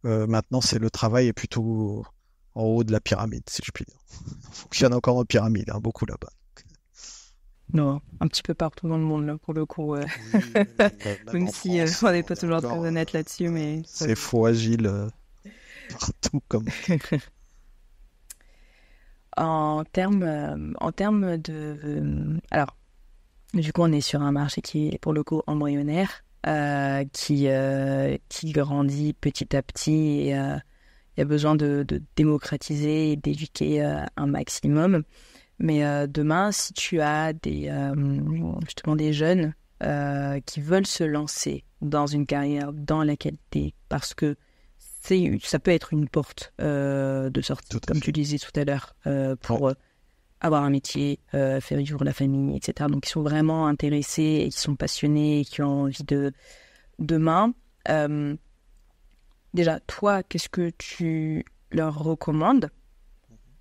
Maintenant, le travail est plutôt en haut de la pyramide, si je puis dire. Il y en a encore en pyramide, beaucoup là-bas.
Non, un petit peu partout dans le monde, là, pour le coup. Oui, même si on n'est pas toujours très honnête là-dessus, mais...
C'est faux agile partout, comme...
En termes de... alors, Du coup, on est sur un marché qui est pour le coup embryonnaire, qui grandit petit à petit et il y a besoin de démocratiser et d'éduquer un maximum. Mais demain, si tu as justement des jeunes qui veulent se lancer dans une carrière dans la qualité, parce que ça peut être une porte de sortie, comme tu disais tout à l'heure, pour avoir un métier, faire vivre la famille, etc. Donc, ils sont vraiment intéressés et qui sont passionnés et qui ont envie de demain. Déjà, toi, qu'est-ce que tu leur recommandes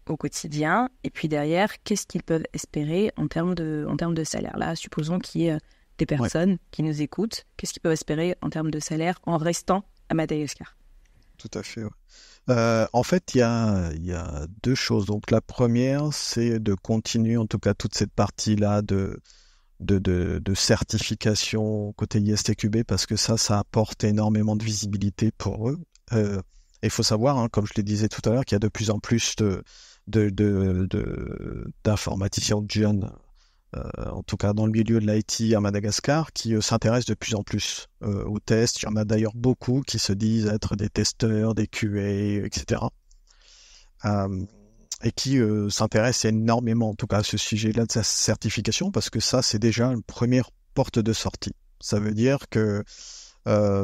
au quotidien? Et puis derrière, qu'est-ce qu'ils peuvent espérer en termes de salaire? Là, supposons qu'il y ait des personnes qui nous écoutent. Qu'est-ce qu'ils peuvent espérer en termes de salaire en restant à Madagascar?
Tout à fait. En fait, il y a deux choses. Donc, la première, c'est de continuer, en tout cas, toute cette partie-là de certification côté ISTQB, parce que ça apporte énormément de visibilité pour eux. Il faut savoir, hein, comme je le disais tout à l'heure, qu'il y a de plus en plus d'informaticiens de jeunes, en tout cas dans le milieu de l'IT à Madagascar, qui s'intéressent de plus en plus aux tests. Il y en a d'ailleurs beaucoup qui se disent être des testeurs, des QA, etc. Et qui s'intéressent énormément, en tout cas à ce sujet-là de sa certification, parce que ça, c'est déjà une première porte de sortie. Ça veut dire que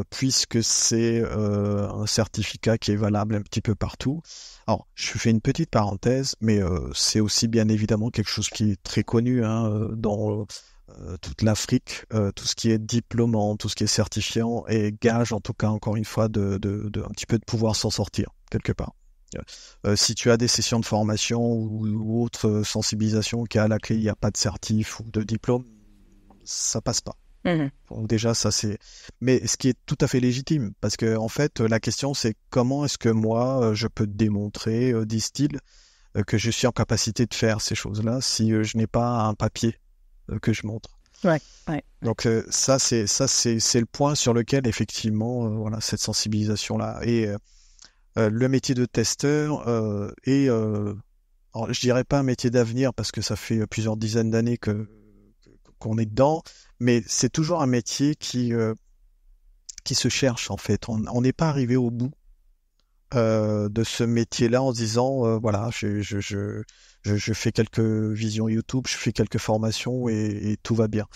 puisque c'est un certificat qui est valable un petit peu partout. Alors, je fais une petite parenthèse, mais c'est aussi bien évidemment quelque chose qui est très connu dans toute l'Afrique, tout ce qui est diplômant, tout ce qui est certifiant, et gage en tout cas encore une fois de un petit peu de pouvoir s'en sortir quelque part. Si tu as des sessions de formation ou autre sensibilisation qui est à la clé, il n'y a pas de certif ou de diplôme, ça passe pas. Donc déjà, ça c'est... Mais ce qui est tout à fait légitime, parce que en fait, la question c'est comment est-ce que moi, je peux te démontrer, disent-ils, que je suis en capacité de faire ces choses-là si je n'ai pas un papier que je montre.
Ouais.
Donc ça c'est le point sur lequel effectivement, voilà, cette sensibilisation-là. Et le métier de testeur est, alors, je dirais pas un métier d'avenir parce que ça fait plusieurs dizaines d'années qu'on est dedans, mais c'est toujours un métier qui se cherche en fait. On n'est pas arrivé au bout de ce métier-là en se disant voilà, je fais quelques visions YouTube, je fais quelques formations et tout va bien.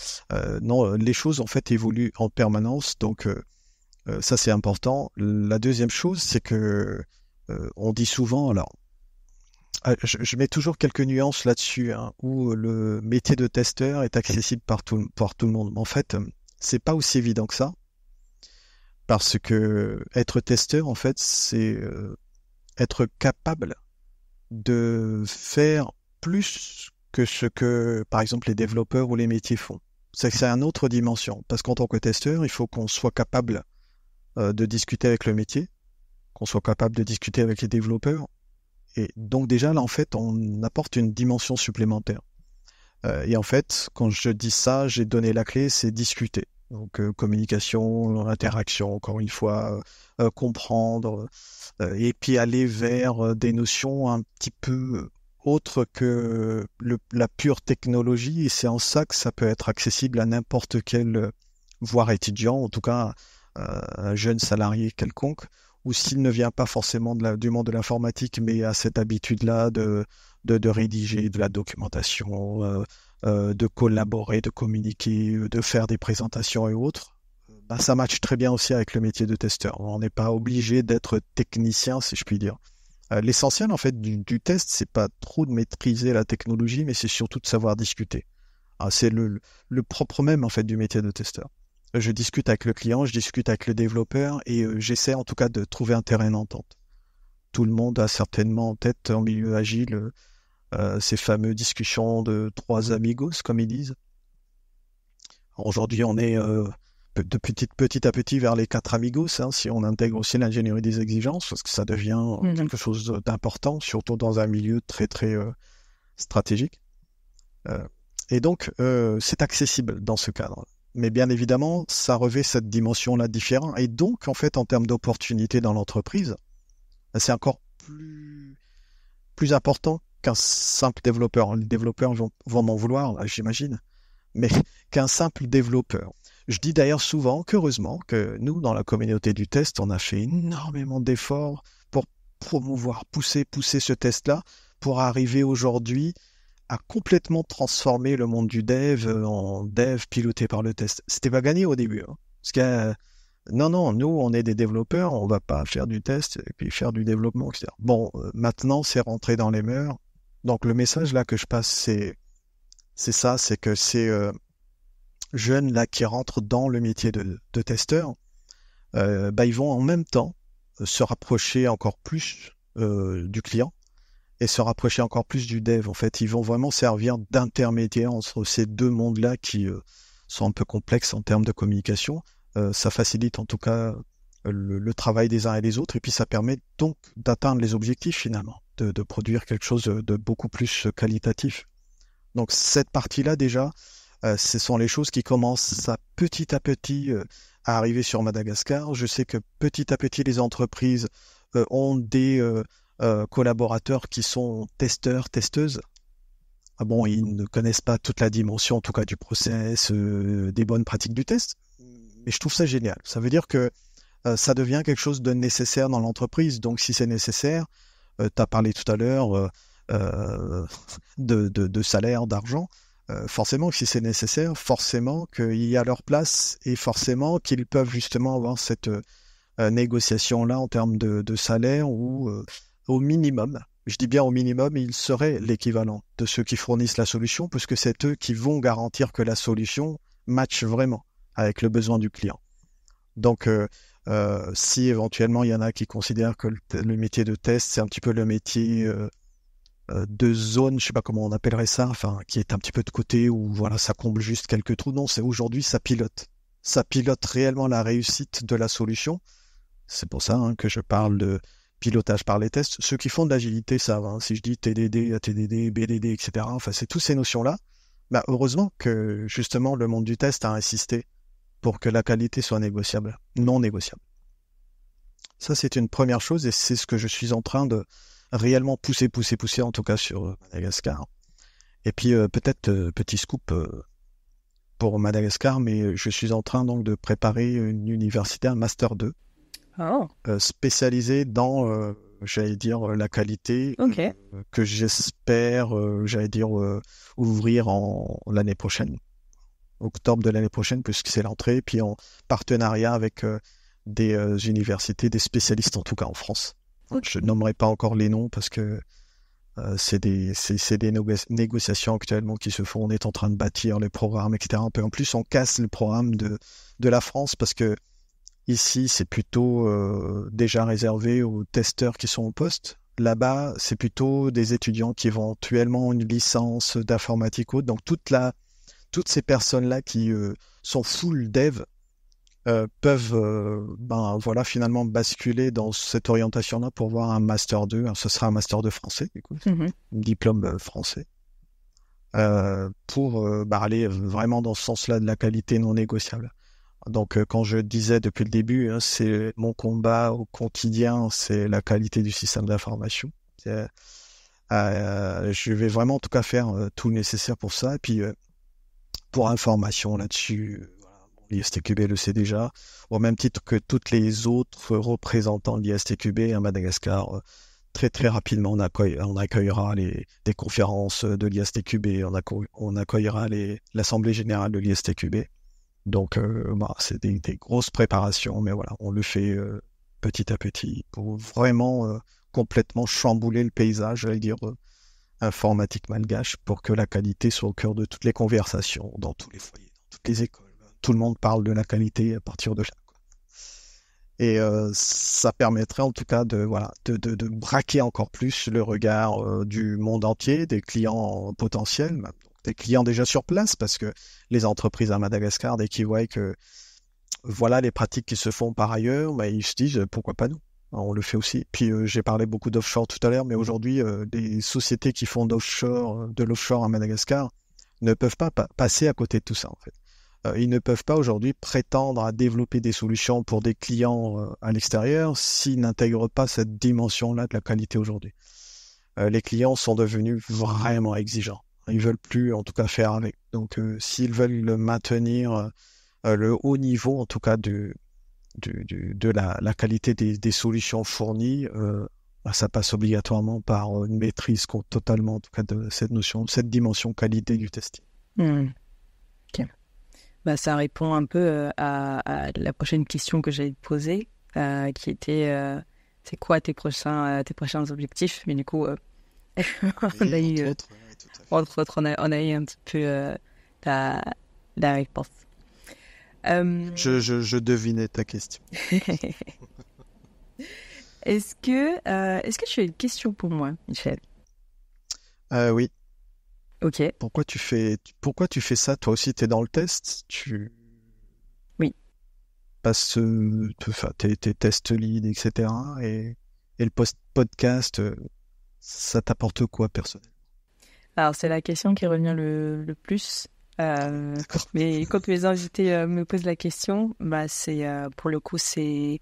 Non, les choses en fait évoluent en permanence, donc ça c'est important. La deuxième chose, c'est que on dit souvent, alors je mets toujours quelques nuances là-dessus, hein, où le métier de testeur est accessible par tout le monde. Mais en fait, c'est pas aussi évident que ça, parce que être testeur, en fait, c'est être capable de faire plus que ce que, par exemple, les développeurs ou les métiers font. C'est une autre dimension, parce qu'en tant que testeur, il faut qu'on soit capable de discuter avec le métier, qu'on soit capable de discuter avec les développeurs. Et donc déjà, là, en fait, on apporte une dimension supplémentaire. Et en fait, quand je dis ça, j'ai donné la clé, c'est discuter. Donc communication, interaction, encore une fois, comprendre, et puis aller vers des notions un petit peu autres que la pure technologie. Et c'est en ça que ça peut être accessible à n'importe quel, voire étudiant, en tout cas un jeune salarié quelconque, ou s'il ne vient pas forcément du monde de l'informatique, mais a cette habitude-là de rédiger de la documentation, de collaborer, de communiquer, de faire des présentations et autres, ben, ça matche très bien aussi avec le métier de testeur. On n'est pas obligé d'être technicien, si je puis dire. L'essentiel, en fait, du test, c'est pas trop de maîtriser la technologie, mais c'est surtout de savoir discuter. C'est le propre même, en fait, du métier de testeur. Je discute avec le client, je discute avec le développeur et j'essaie en tout cas de trouver un terrain d'entente. Tout le monde a certainement en tête en milieu agile ces fameuses discussions de trois amigos, comme ils disent. Aujourd'hui, on est de petit à petit vers les quatre amigos, hein, si on intègre aussi l'ingénierie des exigences, parce que ça devient quelque chose d'important, surtout dans un milieu très très stratégique. Et donc, c'est accessible dans ce cadre. Mais bien évidemment, ça revêt cette dimension-là différente. Et donc, en fait, en termes d'opportunités dans l'entreprise, c'est encore plus important qu'un simple développeur. Les développeurs vont m'en vouloir, là, j'imagine. Mais qu'un simple développeur. Je dis d'ailleurs souvent qu'heureusement que nous, dans la communauté du test, on a fait énormément d'efforts pour promouvoir, pousser ce test-là pour arriver aujourd'hui à complètement transformer le monde du dev en dev piloté par le test. C'était pas gagné au début. Parce que non, nous, on est des développeurs, on va pas faire du test et puis faire du développement, etc. Bon, maintenant, c'est rentré dans les mœurs. Donc, le message là que je passe, c'est ça, c'est que ces jeunes là qui rentrent dans le métier de testeur, ils vont en même temps se rapprocher encore plus du client et se rapprocher encore plus du dev. En fait, ils vont vraiment servir d'intermédiaire entre ces deux mondes-là qui sont un peu complexes en termes de communication. Ça facilite en tout cas le travail des uns et des autres, et puis ça permet donc d'atteindre les objectifs finalement, de produire quelque chose de beaucoup plus qualitatif. Donc cette partie-là déjà, ce sont les choses qui commencent à petit à arriver sur Madagascar. Je sais que petit à petit les entreprises ont des collaborateurs qui sont testeurs, testeuses. Ah bon, ils ne connaissent pas toute la dimension, en tout cas du process, des bonnes pratiques du test, mais je trouve ça génial. Ça veut dire que ça devient quelque chose de nécessaire dans l'entreprise. Donc si c'est nécessaire, tu as parlé tout à l'heure de salaire, d'argent, forcément que si c'est nécessaire, forcément qu'il y a leur place et forcément qu'ils peuvent justement avoir cette négociation-là en termes de salaire ou au minimum. Je dis bien au minimum, ils seraient l'équivalent de ceux qui fournissent la solution, puisque c'est eux qui vont garantir que la solution matche vraiment avec le besoin du client. Donc, si éventuellement il y en a qui considèrent que le métier de test, c'est un petit peu le métier de zone, je sais pas comment on appellerait ça, enfin, qui est un petit peu de côté, où voilà, ça comble juste quelques trous. Non, c'est aujourd'hui, ça pilote. Ça pilote réellement la réussite de la solution. C'est pour ça que je parle de pilotage par les tests. Ceux qui font de l'agilité savent. Si je dis TDD, ATDD, BDD, etc., enfin, c'est toutes ces notions-là. Heureusement que, justement, le monde du test a insisté pour que la qualité soit négociable, non négociable. Ça, c'est une première chose et c'est ce que je suis en train de réellement pousser, en tout cas sur Madagascar. Et puis, peut-être, petit scoop pour Madagascar, mais je suis en train donc de préparer une université, un Master 2, spécialisé dans, j'allais dire, la qualité, que j'espère, ouvrir l'année prochaine, octobre de l'année prochaine, puisque c'est l'entrée, puis en partenariat avec des universités, des spécialistes en tout cas en France. Okay. Je nommerai pas encore les noms parce que c'est des négociations actuellement qui se font. On est en train de bâtir les programmes, etc. En plus, on casse le programme de la France parce que ici, c'est plutôt déjà réservé aux testeurs qui sont au poste. Là-bas, c'est plutôt des étudiants qui vont éventuellement une licence d'informatique haute. Donc, toutes ces personnes-là qui sont full dev peuvent finalement basculer dans cette orientation-là pour voir un Master 2. Alors, ce sera un Master 2 français, du coup, diplôme français, pour aller vraiment dans ce sens-là de la qualité non négociable. Donc, quand je disais depuis le début, c'est mon combat au quotidien, c'est la qualité du système d'information. Je vais vraiment, en tout cas, faire tout le nécessaire pour ça. Et puis, pour information là-dessus, l'ISTQB le sait déjà, au même titre que toutes les autres représentants de l'ISTQB à Madagascar. Très très rapidement, on accueillera des conférences de l'ISTQB, on accueillera l'Assemblée générale de l'ISTQB. Donc, c'est des grosses préparations, mais voilà, on le fait petit à petit pour vraiment complètement chambouler le paysage, j'allais dire, informatique malgache, pour que la qualité soit au cœur de toutes les conversations, dans tous les foyers, dans toutes les écoles. Tout le monde parle de la qualité à partir de là. Et ça permettrait en tout cas de braquer encore plus le regard du monde entier, des clients potentiels, des clients déjà sur place, parce que les entreprises à Madagascar, dès qu'ils voient que voilà les pratiques qui se font par ailleurs, ils se disent pourquoi pas nous. On le fait aussi. Puis j'ai parlé beaucoup d'offshore tout à l'heure, mais aujourd'hui, des sociétés qui font de l'offshore à Madagascar ne peuvent pas passer à côté de tout ça en fait. Ils ne peuvent pas aujourd'hui prétendre à développer des solutions pour des clients à l'extérieur s'ils n'intègrent pas cette dimension-là de la qualité aujourd'hui. Les clients sont devenus vraiment exigeants. Ils veulent plus, en tout cas, faire avec. Donc, s'ils veulent maintenir le haut niveau, en tout cas, de la qualité des solutions fournies, ça passe obligatoirement par une maîtrise totalement, en tout cas, de cette notion, cette dimension qualité du testing.
Ok. Ça répond un peu à la prochaine question que j'allais te poser, qui était c'est quoi tes prochains objectifs? Mais du coup, on a eu, entre autres, on a eu un petit peu la réponse.
Je devinais ta question.
Est-ce que tu as une question pour moi, Michel?
Oui.
Ok.
Pourquoi tu fais ça? Toi aussi, tu es dans le test?
Oui.
Passes tes tests lead, etc. Et le podcast, ça t'apporte quoi, personnellement?
Alors, c'est la question qui revient le plus. Mais quand mes invités me posent la question, c'est pour le coup, c'est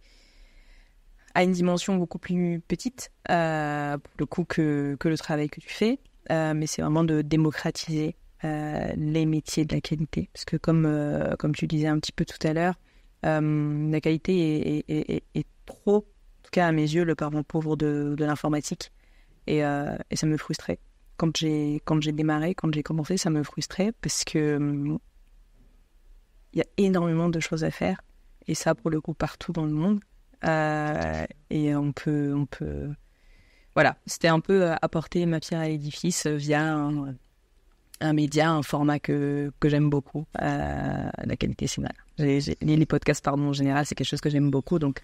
à une dimension beaucoup plus petite, pour le coup, que le travail que tu fais. Mais c'est vraiment de démocratiser les métiers de la qualité. Parce que comme tu disais un petit peu tout à l'heure, la qualité est trop, en tout cas à mes yeux, le parent pauvre de l'informatique. Et ça me frustrait. Quand j'ai démarré, quand j'ai commencé, ça me frustrait parce que y a énormément de choses à faire. Et ça, pour le coup, partout dans le monde. Et on peut... Voilà, c'était un peu apporter ma pierre à l'édifice via un média, un format que j'aime beaucoup. La qualité, c'est mal. Les podcasts, en général, c'est quelque chose que j'aime beaucoup. Donc,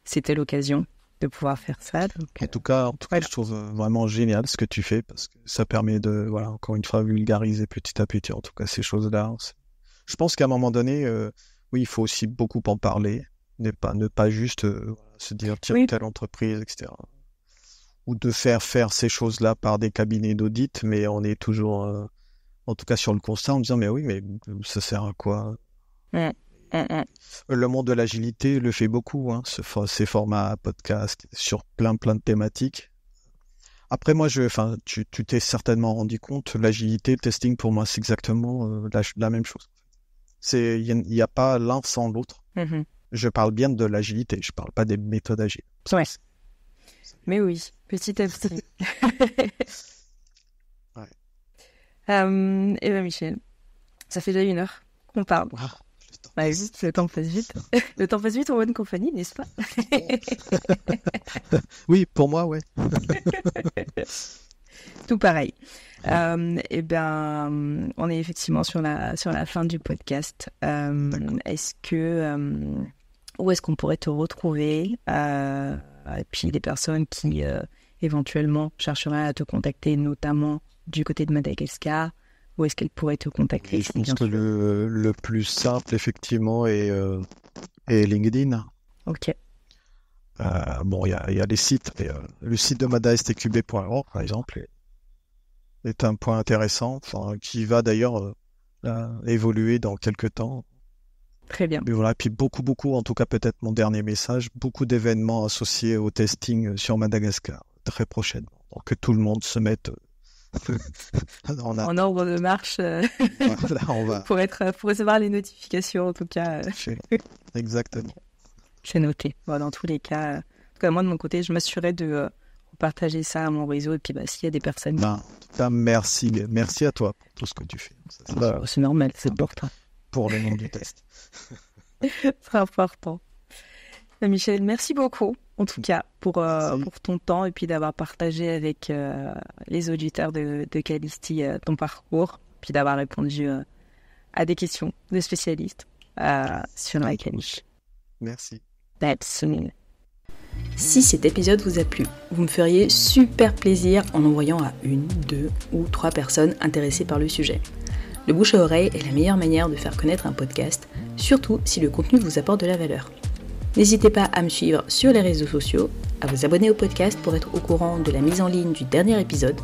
c'était l'occasion de pouvoir faire ça. Donc,
en tout cas, je trouve vraiment génial ce que tu fais parce que ça permet de, encore une fois, vulgariser petit à petit, en tout cas, ces choses-là. Je pense qu'à un moment donné, oui, il faut aussi beaucoup en parler, ne pas juste se dire, tiens, telle entreprise, etc. Ou de faire ces choses-là par des cabinets d'audit, mais on est toujours, en tout cas, sur le constat, en disant, mais oui, mais ça sert à quoi? Le monde de l'agilité le fait beaucoup, ces formats podcast sur plein de thématiques. Après, moi, tu t'es certainement rendu compte, l'agilité, le testing, pour moi, c'est exactement la même chose. Il n'y a pas l'un sans l'autre. Je parle bien de l'agilité, je parle pas des méthodes agiles.
Ouais. Mais oui, petit à petit.
Ouais.
Et bien, Michel, ça fait déjà 1 heure qu'on parle.
Wow.
Le temps passe vite. Le temps passe vite en bonne compagnie, n'est-ce pas?
Oui, pour moi, ouais.
Tout pareil. Et bien, on est effectivement sur la fin du podcast. Où est-ce qu'on pourrait te retrouver? Et puis les personnes qui éventuellement chercheraient à te contacter, notamment du côté de Madagascar, où est-ce qu'elles pourraient te contacter?
Je pense que le plus simple, effectivement, est LinkedIn.
Ok.
Bon, il y a les sites, mais le site de madastqb.org, par exemple, est un point intéressant, qui va d'ailleurs évoluer dans quelques temps.
Très bien.
Mais voilà, puis beaucoup, en tout cas peut-être mon dernier message, beaucoup d'événements associés au testing sur Madagascar, très prochainement. Donc que tout le monde se mette
en ordre de marche
voilà, on va...
pour recevoir les notifications, en tout cas.
Exactement.
C'est noté. Bon, dans tous les cas, en tout cas, moi de mon côté, je m'assurais de partager ça à mon réseau. Et puis s'il y a des personnes...
En tout cas, merci à toi pour tout ce que tu fais.
C'est normal, c'est important.
Pour le nom du test.
C'est important. Michel, merci beaucoup, en tout cas, pour ton temps et puis d'avoir partagé avec les auditeurs de Calisti ton parcours, puis d'avoir répondu à des questions de spécialistes sur la qualité.
Merci.
Si cet épisode vous a plu, vous me feriez super plaisir en envoyant à 1, 2 ou 3 personnes intéressées par le sujet. Le bouche à oreille est la meilleure manière de faire connaître un podcast, surtout si le contenu vous apporte de la valeur. N'hésitez pas à me suivre sur les réseaux sociaux, à vous abonner au podcast pour être au courant de la mise en ligne du dernier épisode.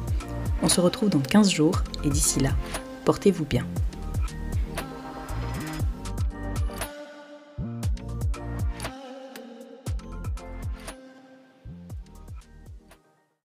On se retrouve dans 15 jours et d'ici là, portez-vous bien.